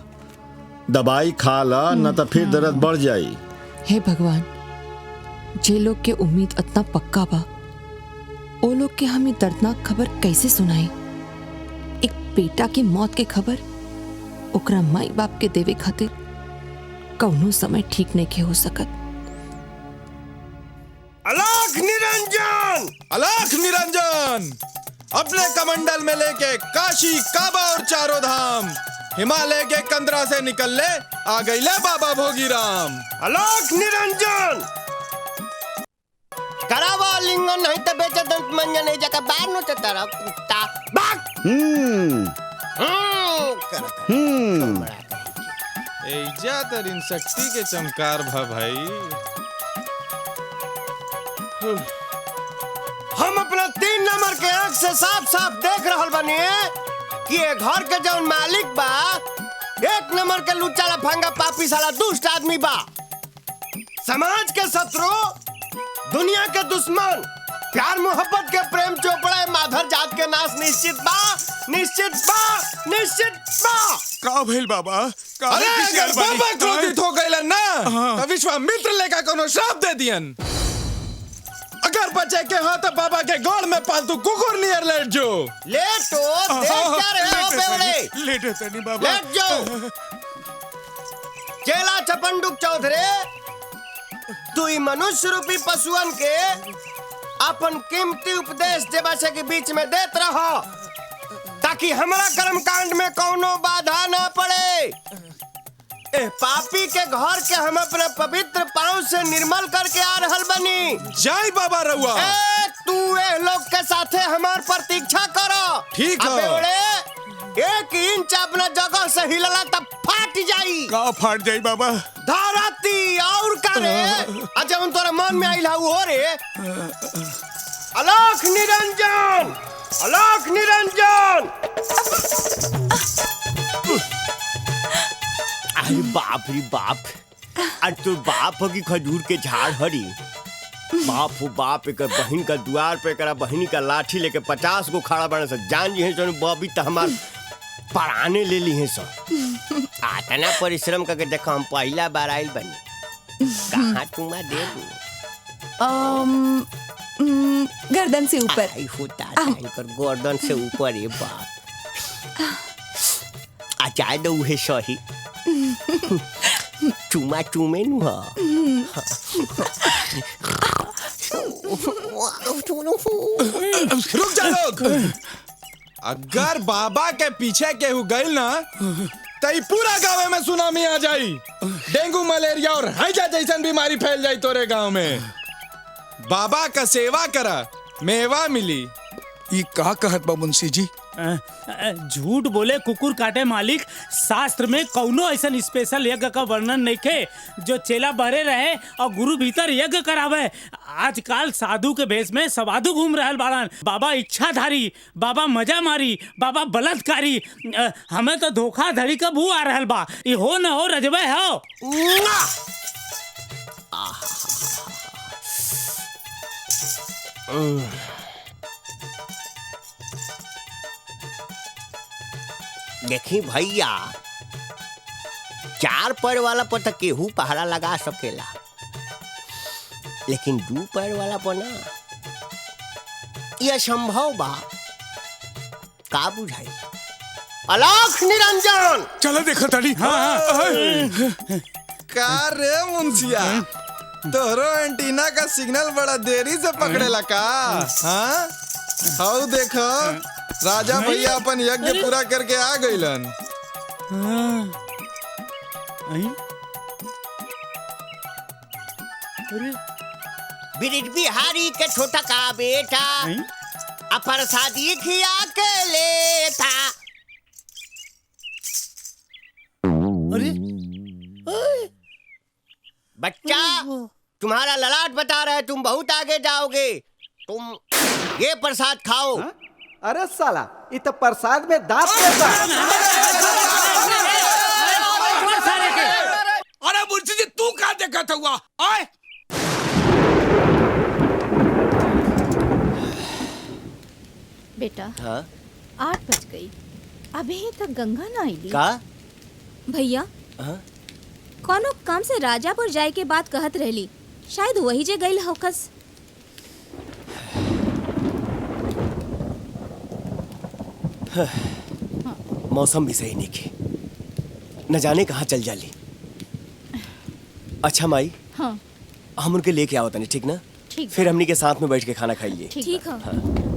दवाई खा ला, ना तो फिर दर्द बढ़ जाई। हे भगवान, जे लोग के उम्मीद इतना पक्का बा ओ लोग के हमें दर्दनाक खबर कैसे सुनाई। एक बेटा के मौत के खबर ओकरा माई बाप के देवे खातिर कौनो समय ठीक नहीं के हो सकत। अलाख निरंजन, अलाख निरंजन अपने कमंडल में लेके काशी, काबा और चारों धाम हिमालय के कंदरा से निकल ले आ गई ले बाबा भोगीराम। अलाख निरंजन करावा लिंगन नहीं तो बेचे दंत मंजन नहीं जगह बाहर नो चतारा कुत्ता बाग। एजा तरीन शक्ति के चमकार भा भाई। हम अपना 3 नंबर के आंख से साफ साफ देख रहल बानी कि ये घर के जौन मालिक बा 1 नंबर के लुच्चा लफंगा पापी साला दुष्ट आदमी बा। समाज के शत्रु, दुनिया के दुश्मन, प्यार मोहब्बत के प्रेम चोपड़ा माधर जात के नाश निश्चित बा, निश्चित बा, निश्चित बा। का भइल बाबा? अरे अगर बाबा क्रोधित हो गइलन ना तो विश्वामित्र लेका कोनो श्राप दे दियन। अगर बचे के हो तो बाबा के गोड़ में पालतू कुकुर नियर लेट जो। लेटो, देख क्या रहे हो बेवड़े? लेटे तनी बाबा। लेट जाओ। चेला चपंडुक चौधरी, तू ही मनुष्य रूपी पशुअन के अपन कीमती उपदेश देवासे के बीच में देत रहो ताकि हमारा कर्म कांड में कोनो बाधा न पड़े। ए पापी के घर के हम अपने पवित्र पांव से निर्मल करके आ रहल बनी। जय बाबा रउआ। तू ए लोग के साथे हमार प्रतीक्षा करो। ठीक है। अबे 1 इंच अपना जगह से हिलला तब फाट जाई। का फाट जाई बाबा? धरती और का रे? अच्छा उन तोरा मन में आइल हो रे। अलाख निरंजन, अलाख निरंजन। अरे बाप रे बाप, आज तो बाप हो कि खजूर के झाड़ हरी। बाप हो बाप, एक बहन का द्वार पे करा बहनी का लाठी लेके 50 को खड़ा बने से जान जी है जो बॉबी तो हमार पराने ले ली है सो। आतना परिश्रम करके देखो हम पहला बार आइल बनी। कहाँ तुम दे गर्दन से ऊपर। गर्दन से ऊपर है बाप। आचार दो है सही। चुमा चुमे नु रुक जा लोग। अगर बाबा के पीछे केहू गइल ना तो पूरा गाँव में सुनामी आ जाई। डेंगू, मलेरिया और हैजा जैसन बीमारी फैल जाई तोरे गांव में। बाबा का सेवा करा, मेवा मिली। ये का कहत बा मुंशी जी? झूठ बोले कुकुर काटे मालिक। शास्त्र में कौनो ऐसा स्पेशल यज्ञ का वर्णन नहीं के जो चेला बहरे रहे और गुरु भीतर यज्ञ करावे। आजकल साधु के भेष में सवाधु घूम रहल बाड़न। बाबा इच्छाधारी, बाबा मजा मारी, बाबा बलात्कारी। हमें तो धोखाधड़ी का भू आ रहल बा। ये हो न हो रजबे हो। देखी भैया, 4 पैर वाला पर तक केहू पहरा लगा सकेला, लेकिन 2 पैर वाला पर ना यह संभव बा। का बुझाई? अलाख निरंजन चलो देखो ताली। का रे मुंशिया, तोरो एंटीना का सिग्नल बड़ा देरी से पकड़ेला का? हाँ हाउ देखो, राजा भैया अपन यज्ञ पूरा करके आ गइलन। ब्रिज बिहारी के छोटा का बेटा प्रसादी खिया के लेता। बच्चा, तुम्हारा ललाट बता रहा है तुम बहुत आगे जाओगे। तुम ये प्रसाद खाओ। अरे साला, ये तो प्रसाद में दांत कैसा? अरे मुंशी जी, तू कहाँ देखा था हुआ? आए बेटा, हाँ? 8 बज गई, अभी तक गंगा ना आई। का भैया, हाँ? कोनो काम से राजापुर जाए के बात कहत रहली। शायद वही जे गई होकस। मौसम भी सही नहीं के, न जाने कहाँ चल जाली। अच्छा माई, हाँ हम उनके लेके आओ तनी, ठीक ना? ठीक। फिर हमनी के साथ में बैठ के खाना खाइए। ठीक है। हाँ।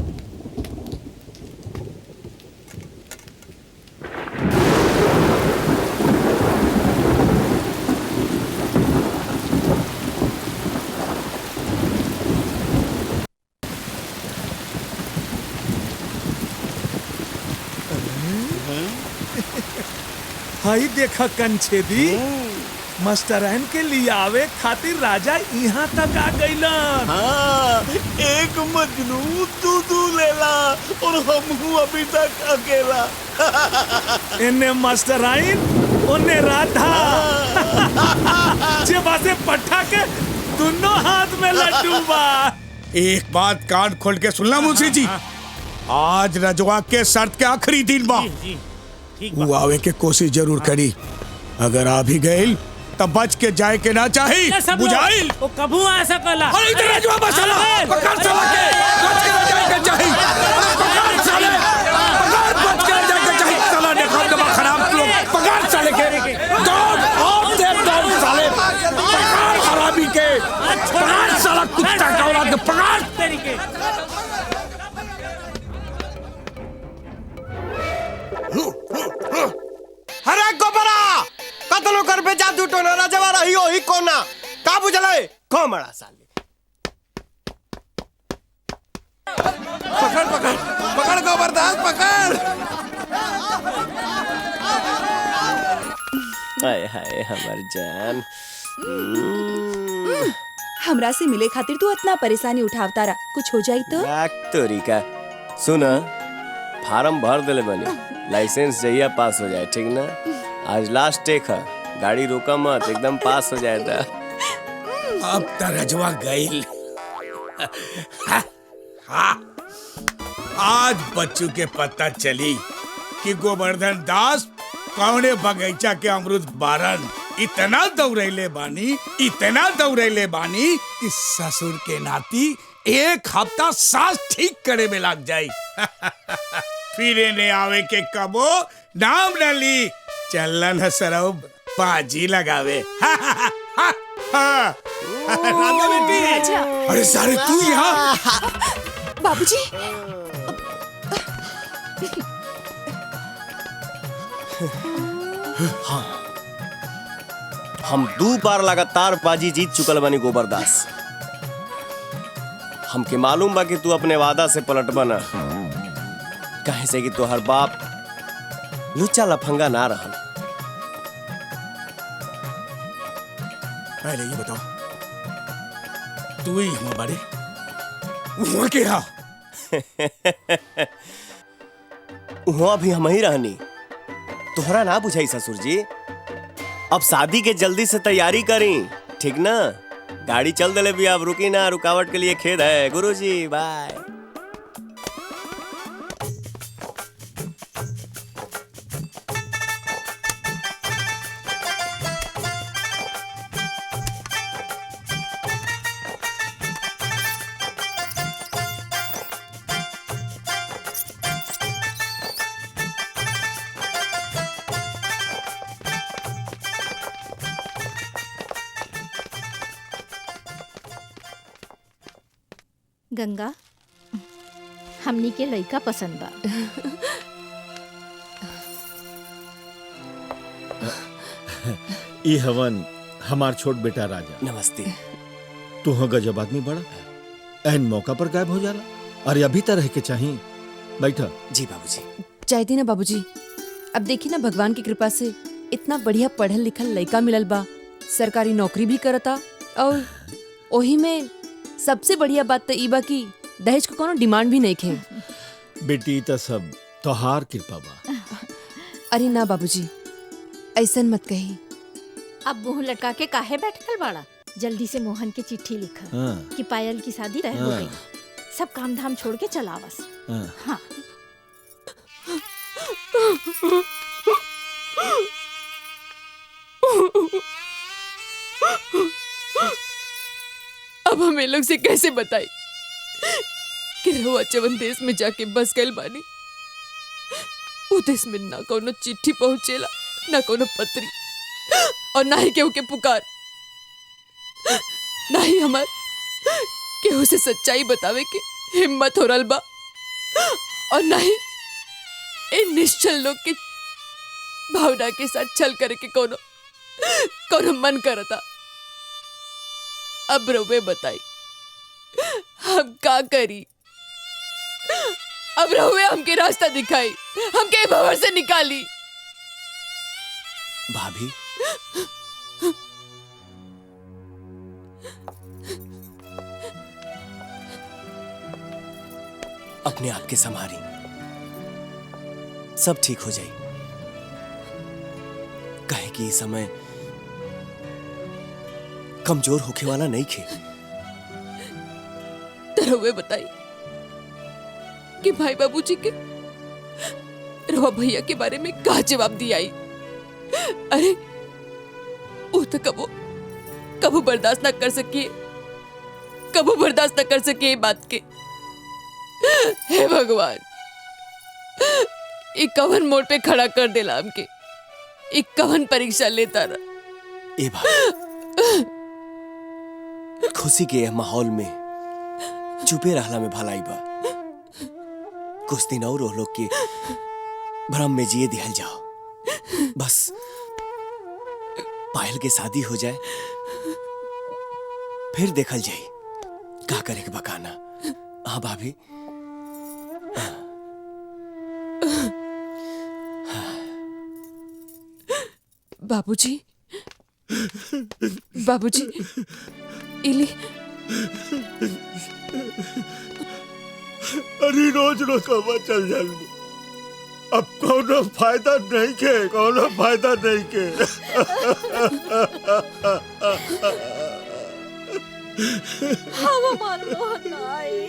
हाई देखा कंछेदी, मास्टरन के लिए आवे खातिर राजा यहाँ तक आ गईलन। हाँ, एक मजनू तू लेला और हम अभी तक अकेला। इन्ने मास्टराइन, उन्ने राधा। जेबा से पट्टा के दोनों हाथ में लड्डू बा। एक बात कान खोल के सुनना मुंशी जी, आज रजवा के शर्त के आखिरी दिन बा। वो आवे के कोशिश जरूर करी, अगर आ भी गई तब बच के जाए के ना चाही, बुझाइल? वो कबू आ सकला। अरे इधर रजवा बसला, पकड़ चला के, बच के ना जाए के चाही। पकड़ साले, पकड़ बच के ना जाए के चाही। साला देखो दबा खराब लोग, पकड़ साले के, दौड़ और दे दौड़ साले, पकड़ हरामी के, पकड़ साला कुत्ता का औलाद के, पकड़ तरीके। अरे गोबरा कतलो कर पे जादू टोना राजवा रही हो ही कोना का बुझले को मड़ा साले। पकड़ पकड़ पकड़ गोबरदास पकड़। हाय हाय हमर जान। हमरा से मिले खातिर तू इतना परेशानी उठावता रहा, कुछ हो जाई तो? तोरिका सुना, फार्म भर दिले बनी, लाइसेंस जहिया पास हो जाए, ठीक ना? आज लास्ट टेक है, गाड़ी रोका मत, एकदम पास हो जाएगा। अब तरजवा गईल। आज बच्चू के पता चली कि गोवर्धन दास कौने बगीचा के अमरुद बारन इतना दौड़ैले बानी, इतना दौड़ैले बानी कि ससुर के नाती एक हफ्ता सांस ठीक करे में लग जाई। फिर इन्हें आवे के कबो नाम न ली, चलन है सरौ बाजी लगावे। राधा बेटी, अरे सारे तू यहाँ? बाबूजी, हाँ, हम 2 बार लगातार बाजी जीत चुकल बानी गोबरदास। हमके मालूम बा कि तू अपने वादा से पलट बना, कहे से कि तोहर बाप लुच्चा लफंगा ना रहल। पहले ये बताओ, तू ही हम बारे वहाँ के रहा? वहाँ भी हम ही रहनी, तोहरा ना बुझाई ससुर जी। अब शादी के जल्दी से तैयारी करी, ठीक ना? गाड़ी चल दले भी, अब रुकी ना, रुकावट के लिए खेद है। गुरुजी बाय। गंगा, हमनी के लइका पसंद बा। ई हवन हमार छोट बेटा राजा। नमस्ते। तू हो गजब आदमी बड़ा, एन मौका पर गायब हो जाला। अरे अभी तो रह के चाहिए, बैठा। जी बाबूजी। चाहती ना बाबूजी, अब देखी ना भगवान की कृपा से इतना बढ़िया पढ़ल लिखल लड़का मिलल बा, सरकारी नौकरी भी करता, और ओही में सबसे बढ़िया बात तो ई बा कि दहेज को कोनो डिमांड भी नहीं खे। बेटी तो सब तोहार कृपा बा। अरे ना बाबूजी, ऐसन मत कही। अब मुंह लटका के काहे बैठल बाड़ा? जल्दी से मोहन के चिट्ठी लिखा कि पायल की शादी रह हो गई, सब काम धाम छोड़ के चलावस। हाँ। अब हम ये लोग से कैसे बताई कि रहुआ जवन देश में जाके बस गए बानी, वो देश में ना कोनो चिट्ठी पहुंचेला, ना कोनो पत्री, और ना ही केहू के पुकार, ना ही हमार केहू से सच्चाई बतावे के हिम्मत हो रहा बा, और ना ही इन निश्चल लोग के भावना के साथ छल करे के कोनो मन करता। अब रउवे बताई हम का करी? अब रउवे हमके रास्ता दिखाई, हमके भंवर से निकाली। भाभी, अपने आप के संभारी, सब ठीक हो जाए। कहे कि इस समय कमजोर होके वाला नहीं खे। रउवे बताई कि भाई बाबूजी के रवा भैया के बारे में का जवाब दिया? अरे वो तो कबो बर्दाश्त ना कर सकिए, कबो बर्दाश्त ना कर सकिए बात के। हे भगवान, एक कवन मोड़ पे खड़ा कर देला हमके, एक कवन परीक्षा लेता रहा। ए भाई, खुशी के माहौल में चुपे रहला में भलाई बा। कुछ दिन और लोग के भ्रम में जिए दिहल जाओ। बस पायल के शादी हो जाए, फिर देखल जाए का करे के बकाना। हाँ भाभी, बाबूजी, बाबूजी, इली अरे रोज रोज कब चल जालू, अब कोनो फायदा नहीं के, कोनो फायदा नहीं के। हमार मोहन आई,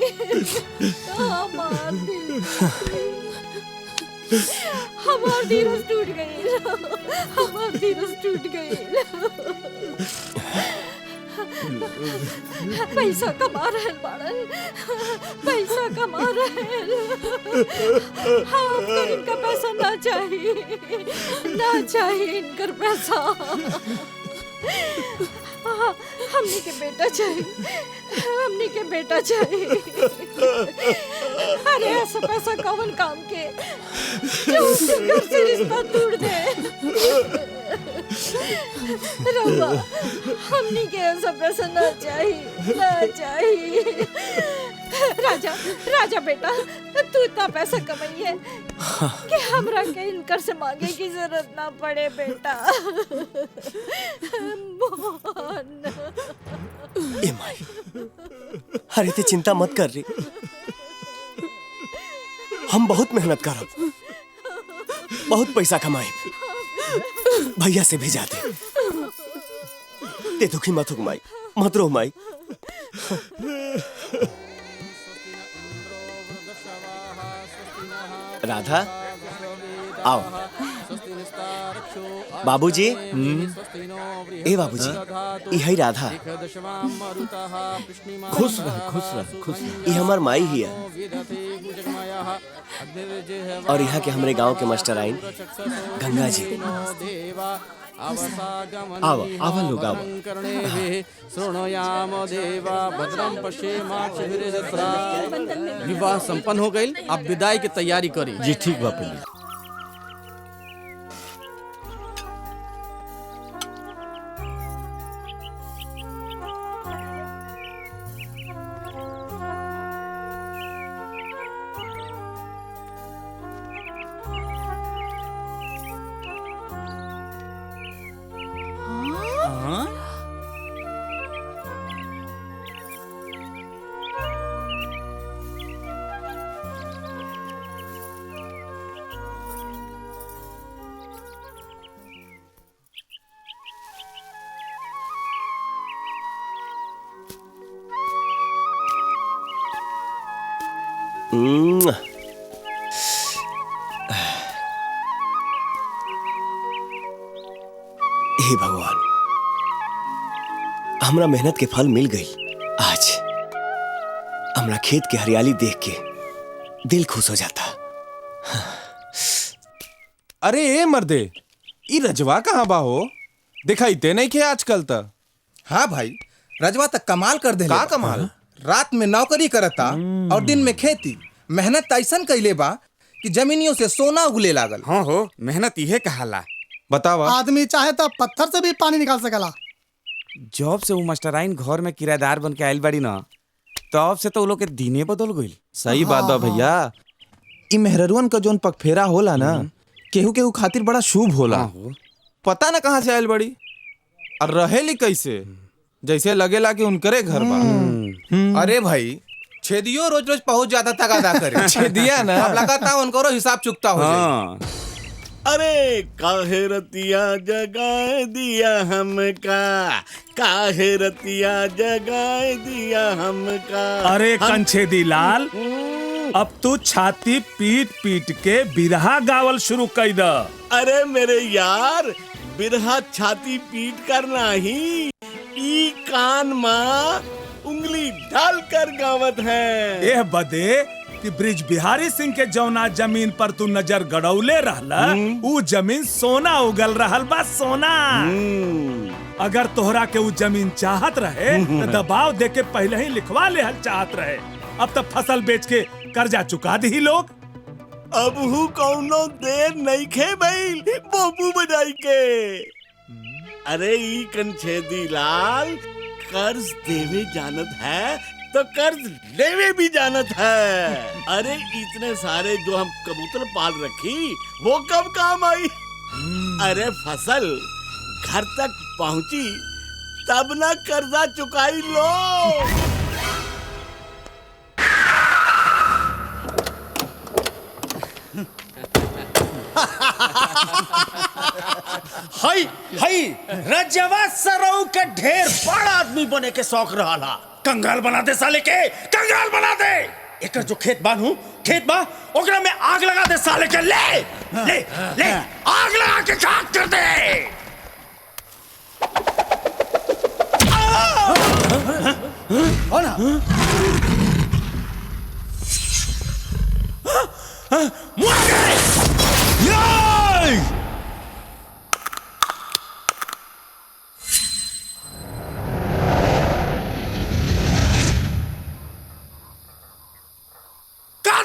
हमार दिल, हमार धीरज टूट गई, हमार धीरज टूट गई। पैसा कमा रहे बाड़न, पैसा कमा रहे। हमको इनका पैसा ना चाहिए, ना चाहिए इनका पैसा। हमने के बेटा चाहिए, हमने के बेटा चाहिए। अरे ऐसा पैसा कौन काम के जो उसके घर से रिश्ता तोड़ दे। रब्बा, हमने के ऐसा पैसा ना चाहिए, ना चाहिए। राजा, राजा बेटा, तू इतना पैसा कमाई है कि हमरा के इनकर से मांगे की जरूरत ना पड़े बेटा। मोहन, ए माई, अरे ते चिंता मत कर रही, हम बहुत मेहनत करब, बहुत पैसा कमाए, भैया से भेजा दे। ते दुखी मत हो माई, मत रो माई। राधा, आओ। बाबूजी, ए बाबूजी, यही राधा। खुश रह, खुश रह, खुश रह। ये हमार माई ही है, और यहाँ के हमारे गांव के मास्टर आइन गंगा जी। आवा, आवा लोग आवा। विवाह संपन्न हो गई, अब विदाई की तैयारी करी। जी ठीक बा पंडित। हे भगवान, हमरा मेहनत के फल मिल गई। आज हमरा खेत की हरियाली देख के दिल खुश हो जाता। अरे ए मर्दे, ई रजवा कहाँ बा हो? दिखाई दे नहीं खे आजकल तक। हाँ भाई, रजवा तक कमाल कर दे। का कमाल? रात में नौकरी करता और दिन में खेती। मेहनत ऐसन कैले बा कि जमीनियों से सोना उगले लागल। हाँ हो, मेहनत इहे कहाला। बतावा। आदमी चाहे तो पत्थर से भी पानी निकाल सकला। जॉब से वो मास्टराइन घर में किराएदार बन के आयल बाड़ी ना, तब से तो वो लोग के दिने बदल गइल। सही बात बा भैया। ई मेहररुअन का जोन पगफेरा होला ना, केहू केहू खातिर बड़ा शुभ होला। पता ना कहाँ से आयल बड़ी और रहेली कैसे, जैसे लगेला कि उनकरे घर बा। अरे भाई, छेदियो रोज रोज पहुंच जाता तगादा करे। छेदिया ना, अब लगाता उनको हिसाब चुकता हो जाए। अरे काहे रतिया जगाए दिया हमका, काहे रतिया जगाए दिया हमका। अरे कंछेदी लाल, अब तू छाती पीट पीट के बिरहा गावल शुरू कर द। अरे मेरे यार, बिरहा छाती पीट कर नहीं, ई कान माँ उंगली डाल कर गावत है। एह बदे कि ब्रिज बिहारी सिंह के जौना जमीन पर तू नजर गड़ौले रहला, ऊ जमीन सोना उगल रहल बा, सोना। अगर तोहरा के ऊ जमीन चाहत रहे तो दबाव दे के पहले ही लिखवा ले चाहत रहे। अब तक फसल बेच के कर्जा चुका दी लोग। अब हु कौनो देर नहीं खे भइल बाबू बजाई के। अरे ई कंछेदी लाल, कर्ज देवे जानत है तो कर्ज लेवे भी जानत है। अरे इतने सारे जो हम कबूतर पाल रखी, वो कब काम आई? अरे फसल घर तक पहुंची तब ना कर्जा चुकाई लो। हाय हाय, रजवा सरऊ के ढेर बड़ा आदमी बने के शौक रहा। कंगाल बना दे साले के, कंगाल बना दे। एक जो खेत बानू, खेत बा, ओकरा में आग लगा दे साले के। ले ले ले, आग लगा के खाक कर दे।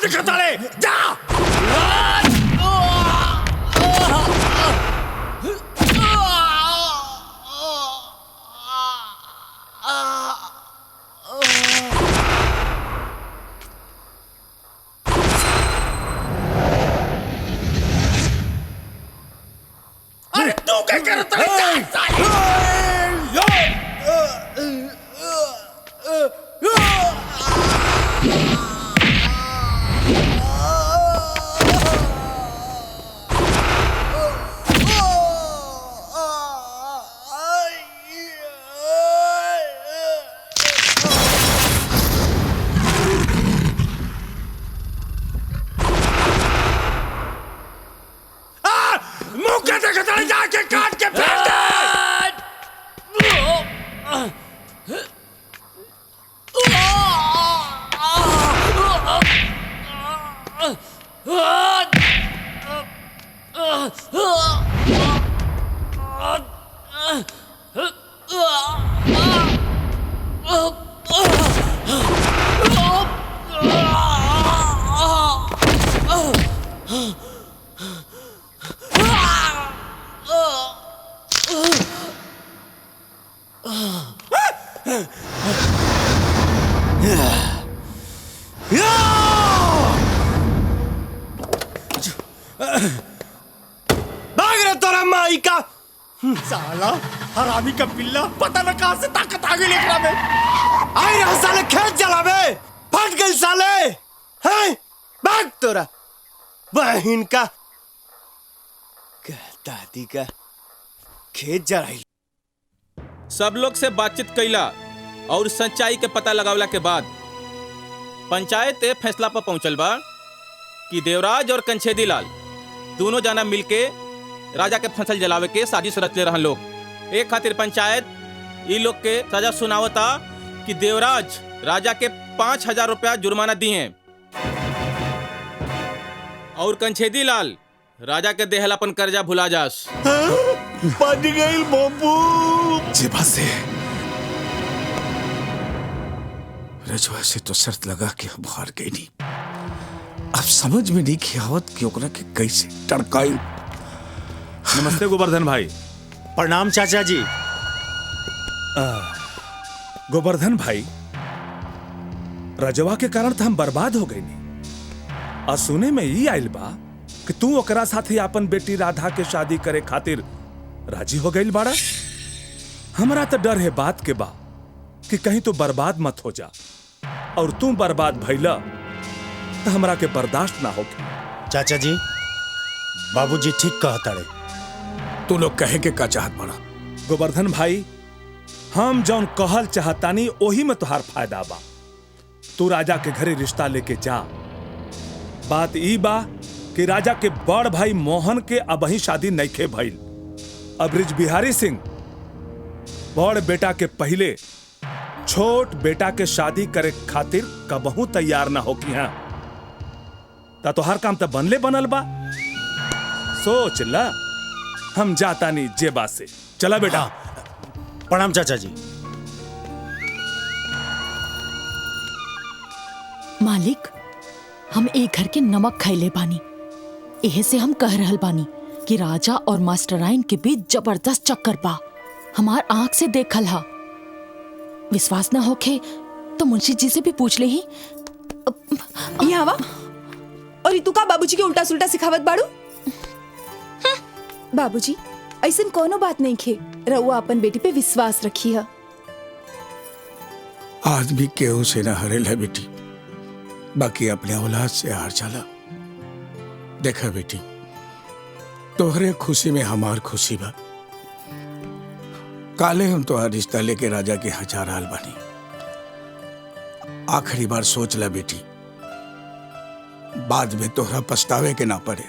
दिखताले जा। अरे तू क्या करता है? जाके काट के फेंक दे। भाग रे तोरा माई का साला हरामी का पिल्ला, पता न कहां से ताकत आ गई एकरा में। आई रहा साले खेत जलावे, फट गई साले। हैं भाग तोरा बहन का दादी का खेत जराई। सब लोग से बातचीत कैला और सच्चाई के पता लगावला के बाद पंचायत ए फैसला पर पहुंचल बा कि देवराज और कंछेदी लाल दोनों जना मिलके राजा के फसल जलावे के साजिश रच ले रहन लोग। एक खातिर पंचायत ई लोग के सजा सुनावता कि देवराज राजा के 5,000 रुपया जुर्माना दिए और कंछेदी लाल राजा के देहल अपन कर्जा भुला जास। बच गई बाबू। जेबा से रजवा से तो शर्त लगा के हम हार गई नहीं। अब समझ में नहीं की आवत कि ओकरा के कैसे टड़काई। नमस्ते गोवर्धन भाई। प्रणाम चाचा जी। गोवर्धन भाई, रजवा के कारण तो हम बर्बाद हो गए नहीं। और सुने में ये आइल बा कि तू ओकरा साथे अपन बेटी राधा के शादी करे खातिर राजी हो गई बाड़ा। हमरा तो डर है बात के बा कि कहीं तू बर्बाद मत हो जा, और तू बर्बाद भइला तो हमरा के बर्दाश्त ना होगी। चाचा जी, बाबूजी ठीक कहता रे। तू लोग कहे के का चाहत बड़ा? गोवर्धन भाई, हम जौन कहल चाहतानी ओही में तुहार फायदा बा। तू राजा के घरे रिश्ता लेके जा। बात ई बा कि राजा के बड़ भाई मोहन के अबही शादी नइखे भइल। अब ब्रिज बिहारी सिंह बड़ बेटा के पहले छोट बेटा के शादी करे खातिर कबहू तैयार ना होकी हैं। ता तोहार काम तो बनले बनल बा। सोच ला, हम जाता नहीं जेबा से। चला बेटा। प्रणाम चाचा जी। मालिक, हम एक घर के नमक खैले बानी। एहे से हम कह रहल बानी कि राजा और मास्टराइन के बीच जबरदस्त चक्कर बा। हमार आंख से देखल हा। विश्वास ना होखे तो मुंशी जी से भी पूछ ले ही। ये हवा और तू का बाबूजी के उल्टा सुल्टा सिखावत बाड़ू? बाबूजी, ऐसन कोनो बात नहीं खे। रउआ अपन बेटी पे विश्वास रखी है। आदमी केहू से ना हरेल है बेटी, बाकी अपने औलाद से हार जाला। देखा बेटी, तोहरे खुशी में हमार खुशी बा। काले हम तो रिश्ता लेके राजा के यहाँ जा रहल बानी। आखिरी बार सोच ला बेटी, बाद में तोहरा पछतावे के ना पड़े।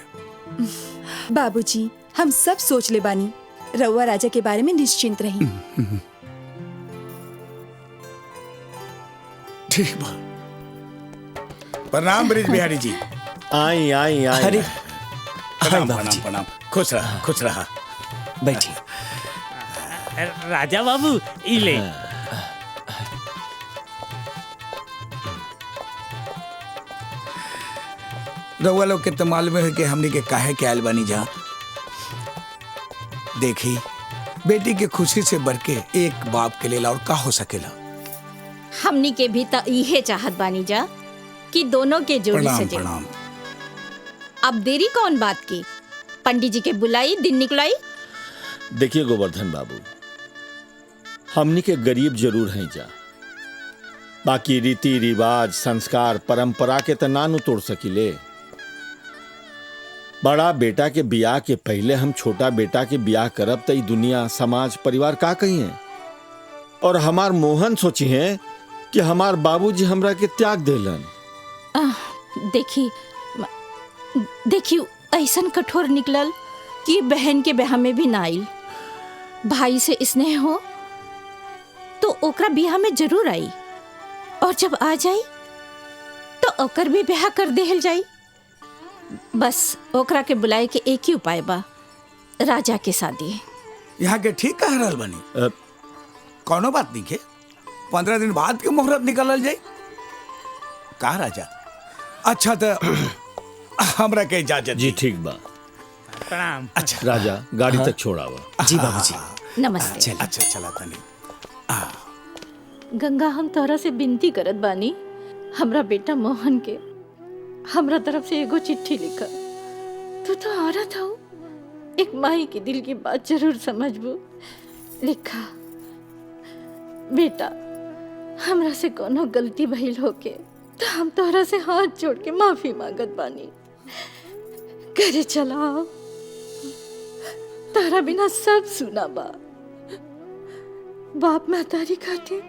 बाबूजी, हम सब सोच ले बानी। रउआ राजा के बारे में निश्चिंत रही। ठीक बा। प्रणाम ब्रिज बिहारी जी। आई आई आई। अरे प्रणाम प्रणाम प्रणाम। खुश रहा, खुश रहा। बैठिए। राजा बाबू, इले। रउआ लोग के तो मालूम है कि हमनी के काहे के आयल बानी जा। देखी, बेटी के खुशी से बढ़ के एक बाप के लिए और का हो सकेला। हमनी के भी तो इहे चाहत बानी जा कि दोनों के जोड़ी प्रणाम सजे। प्रणाम। अब देरी कौन बात की? पंडित जी के बुलाई, दिन निकलाई। देखिए गोवर्धन बाबू, हमनी के गरीब जरूर हैं जा, बाकी रीति रिवाज संस्कार परंपरा के तो ना नु तोड़ सकिले। बड़ा बेटा के बियाह के पहले हम छोटा बेटा के बियाह करब तो दुनिया समाज परिवार का कही है। और हमार मोहन सोची है कि हमार बाबूजी हमरा के त्याग देलन। देखी ऐसन कठोर निकलल कि बहन के ब्याह में भी ना आइल। भाई से स्नेह हो तो ओकरा ब्याह में जरूर आई, और जब आ जाई तो ओकर भी ब्याह कर देहल जाई। बस ओकरा के बुलाए के एक ही उपाय बा, राजा के शादी। यहाँ के ठीक कह रहल बनी। कोनो बात नहीं के 15 दिन बाद के मुहूर्त निकलल जाए का राजा? अच्छा तो हमरा के इजाजत जी। ठीक बा। प्रणाम। अच्छा राजा, गाड़ी तक छोड़ावा। जी बाबूजी। नमस्ते। अच्छा चला तनी। गंगा, हम तोहरा से विनती करत बानी, हमरा बेटा मोहन के हमरा तरफ से एगो चिट्ठी लिखा। तू तो औरत हो, एक माई के दिल की बात जरूर समझबू। लिखा, बेटा हमरा से कोनो गलती भइल होके तो हम तोहरा से हाथ जोड़ के माफी मांगत बानी। घरे चलाओ, तारा बिना सब सुना बा। बाप महतारी खातिर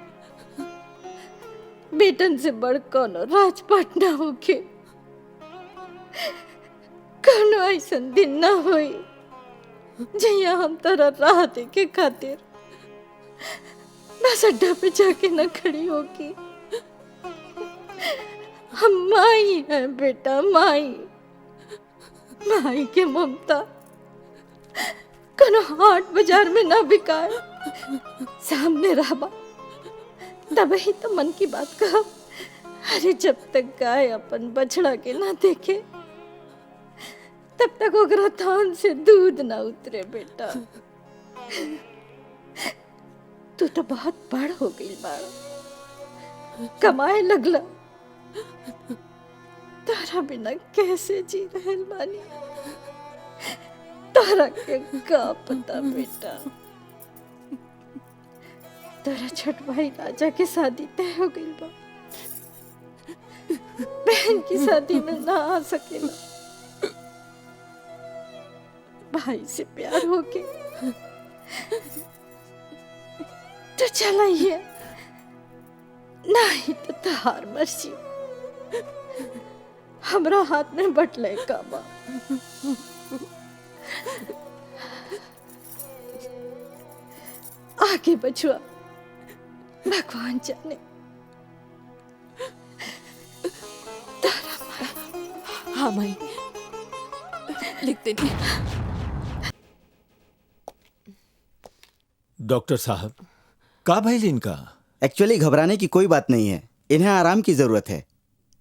बेटन से बड़ कोनो राजपाट ना होके। कोनो ऐसन दिन ना होई जहिया हम तारा राह देखे खातिर बस अड्डा पे जाके न खड़ी होगी। हम माई हैं बेटा, माई। माई के ममता कनो हाट बाजार में ना बिकाए, सामने रहबा तब ही तो मन की बात कहा। अरे जब तक गाय अपन बछड़ा के ना देखे तब तक ओकरा थान से दूध ना उतरे बेटा। तू तो बहुत बड़ हो गई बाड़ा, कमाए लगला। तारा बिना कैसे जी रहल बानी, तारा के का पता बेटा। तारा छोट भाई राजा के शादी तय हो गई बा, बहन की शादी में ना आ सकेला। भाई से प्यार होके तो चलाइए, नहीं तो तहार मर्जी। हमरा हाथ में बटले का बा। आगे बचुआ भगवान जाने। हाँ माई, लिख देनी। डॉक्टर साहब, का भइल इनका? एक्चुअली घबराने की कोई बात नहीं है, इन्हें आराम की जरूरत है।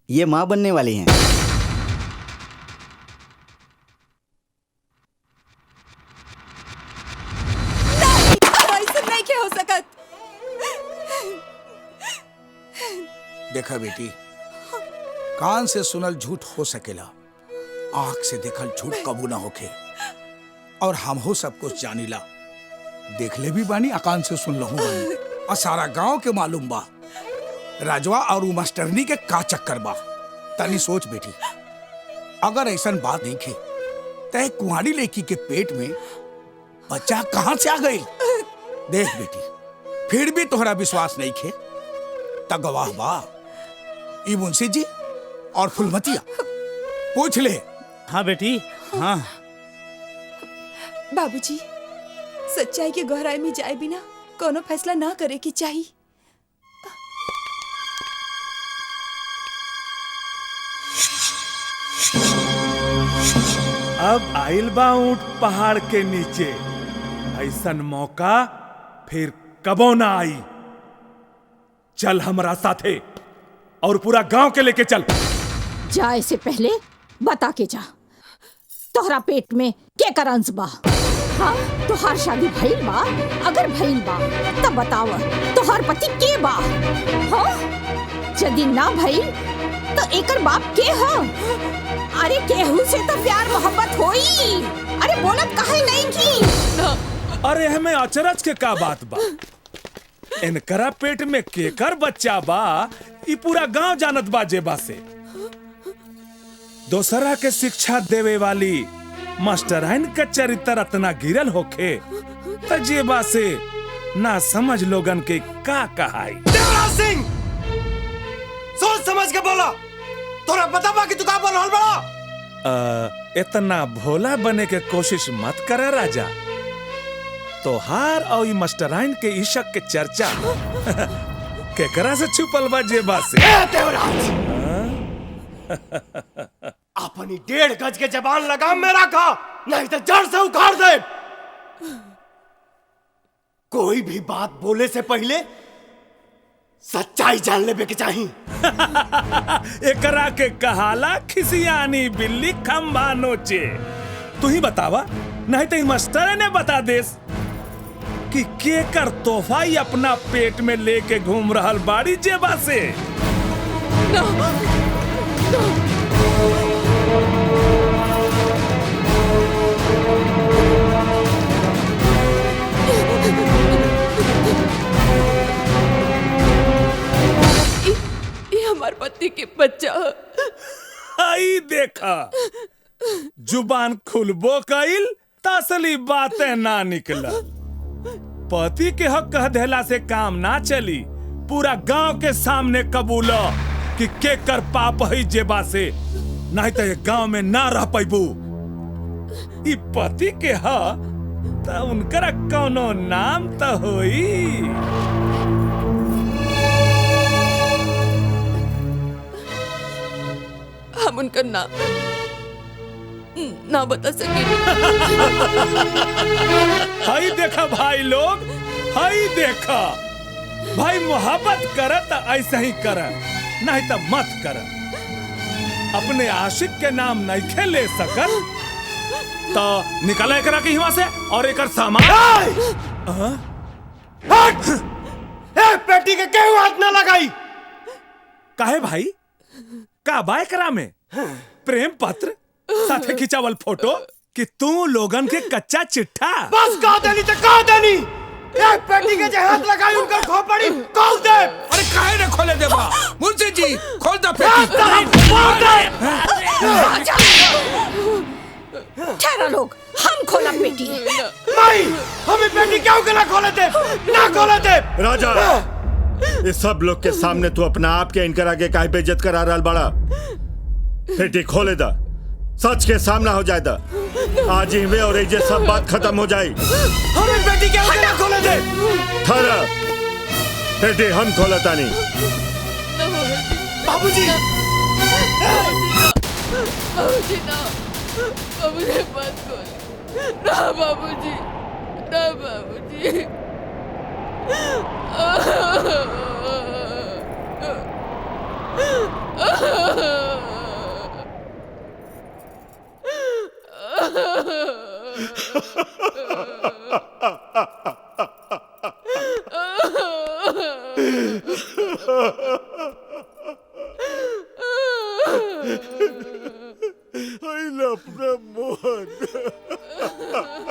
ये माँ बनने वाली हैं। नहीं हो सकत। देखा बेटी, कान से सुनल झूठ हो सकेला, आंख से देखल झूठ कबू ना होके। और हम हो सब कुछ जानीला, देखले भी बानी, अकान से सुन लहू बानी, और सारा गांव के मालूम बा राजवा और मास्टरनी के का चक्कर बा। तनी सोच बेटी, अगर ऐसन बात नहीं खे तय कुंवारी लड़की के पेट में बच्चा कहां से आ गई? देख बेटी, फिर भी तोहरा विश्वास नहीं खे त गवाह बा ई मुंशी जी और फुलमतिया, पूछ ले। हाँ बेटी, हाँ। बाबूजी, सच्चाई के गहराई में जाए बिना कोनो फैसला ना करे की चाहिए। अब आइल बा ऊंट पहाड़ के नीचे, ऐसन मौका फिर कबो ना आई। चल हमरा साथे और पूरा गांव के लेके चल। जाए से पहले बता के जा, तोहरा पेट में के करंस बा? हाँ, तोहार शादी भइल बा? अगर भइल बा तब बताव, तोहार पति के बा? हाँ, यदि ना भइल तो एकर बाप के हा? अरे केहू से तो प्यार मोहब्बत होई। अरे बोलत काहे नहीं की? अरे हमें अचरज के का बात बा? इनकरा पेट में केकर बच्चा बा ई पूरा गांव जानत बा जेबा से। दोसरा के शिक्षा देवे वाली मास्टराइन का चरित्र इतना गिरल होखे त जेबा से ना समझ लोगन के का कहाई। देवराज सिंह, सोच समझ के बोला। तोरा पता बा कि तू का बोल रहल बड़ा? इतना भोला बने के कोशिश मत करे राजा। तोहार और ई मास्टराइन के इशक के चर्चा केकरा से छुपल बा जेबा से? देवराज, अपनी 1.5 गज के जबान लगाम में रखा, नहीं तो जड़ से उखाड़ दे। कोई भी बात बोले से पहले सच्चाई जान लेबे के चाहिए। एकरा के कहाला खिसियानी बिल्ली खंभा नोचे। तू ही बतावा, नहीं तो मास्टर ने बता देस कि केकर तोहफा ही अपना पेट में लेके घूम रहल बाड़ी जेबा से। ये हमारे पति के बच्चा। आई देखा, जुबान खुलबो कइल तसली बातें ना निकला। पति के हक कह देला से काम ना चली। पूरा गांव के सामने कबूलो कि केकर पाप है जेबा से, नहीं तो ये गांव में ना रह पैबू। ई पति के ह त उनकरा कौनो नाम तो होई। रमाशंकर ना बता सके। हाई देखा भाई लोग, हाई देखा भाई, मोहब्बत कर तो ऐसा ही कर, नहीं तो मत कर। अपने आशिक के नाम नहीं खे ले सकल तो निकल करा के यहाँ से और एक सामान। पेटी के क्यों हाथ ना लगाई? काहे भाई, का बाय करा में प्रेम पत्र साथे खिंचावल फोटो कि तू लोगन के कच्चा चिट्ठा। बस कह देनी तो कह देनी, एक पेटी के जे हाथ लगाई उनका खोपड़ी खोल दे। अरे काहे न खोले देबा मुंशी जी, खोल दो पेटी। ठहरा लोग, हम खोला पेटी। नहीं, हमें पेटी क्यों के ना खोले दे, ना खोले दे। राजा, इस सब लोग के सामने तू अपना आप के इनकर आगे काहे बेइज्जत करा रहा बड़ा? पेटी खोले दा, सच के सामना हो जाए दा, आज ही में और ये सब बात खत्म हो जाए। हमें पेटी क्यों के ना खोले दे? ठहरा, पेटी हम खोलता नहीं। बाबूजी, बाबूजी ना, बाबूजी मत खोल ना, बाबूजी ना, बाबूजी।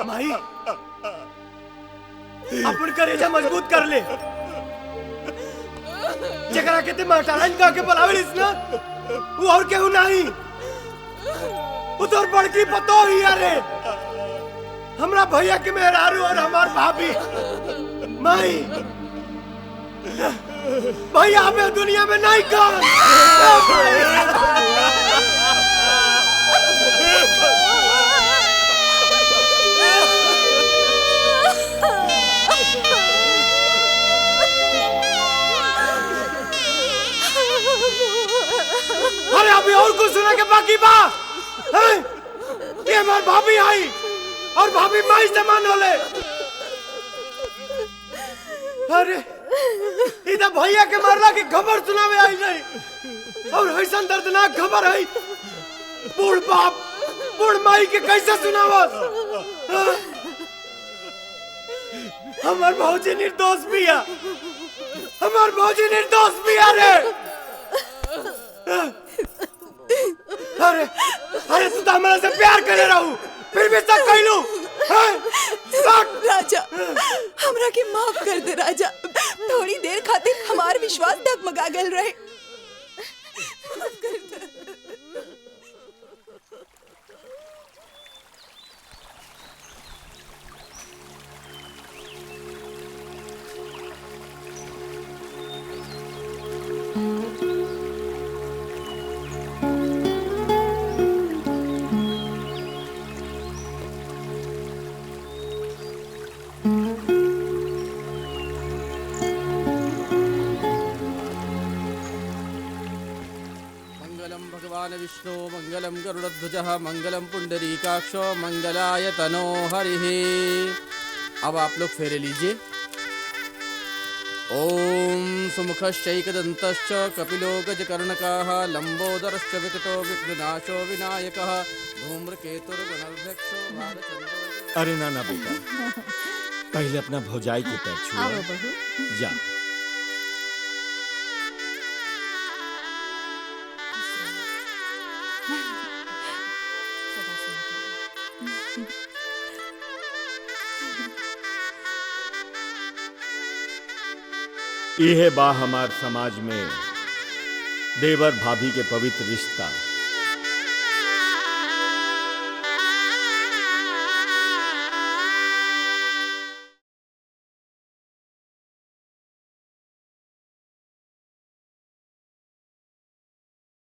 माई, अपन करेजा मजबूत कर ले। जकरा के ते मास्टराइन का के बुलावेलिस ना, वो और केहू नहीं, वो तोर बड़की पतो ही अरे हमरा भैया के मेहरारू और हमार भाभी। माई, भैया हमें दुनिया में नहीं का। अरे अभी और कुछ सुना के बाकी बा? ये हमार भाभी आई और भाभी माई समान होले। अरे इधर भैया के मरला की खबर सुनावे आई नहीं, और ऐसा दर्दनाक खबर है बूढ़ बाप बूढ़ माई के कैसे सुनावस? हमार भौजी निर्दोष बिया, हमार भौजी निर्दोष बिया रे। अरे अरे तू तो हमारे से प्यार करे रहू, फिर भी सब कहलू। राजा, हमरा के माफ कर दे राजा, थोड़ी देर खातिर हमार विश्वास डगमगा गल रहे। माफ कर दे। विष्णु मंगलम गरुड़ध्वजः मंगलम पुंडरीकाक्षो मंगलाय तनो हरिः। अब आप लोग फेरे लीजिए। ओम सुमुखश्चैकदन्तश्च कपिलो गजकर्णकाः लंबोदरश्च विकटो विघ्ननाशो विनायकः धूम्रकेतुर्गुणर्ध्यक्षो भालचन्द्रो। अरे ना ना बेटा, पहले अपना भौजाई के पैर छुआ। आओ बहू। जा। यह बा हमार समाज में देवर भाभी के पवित्र रिश्ता।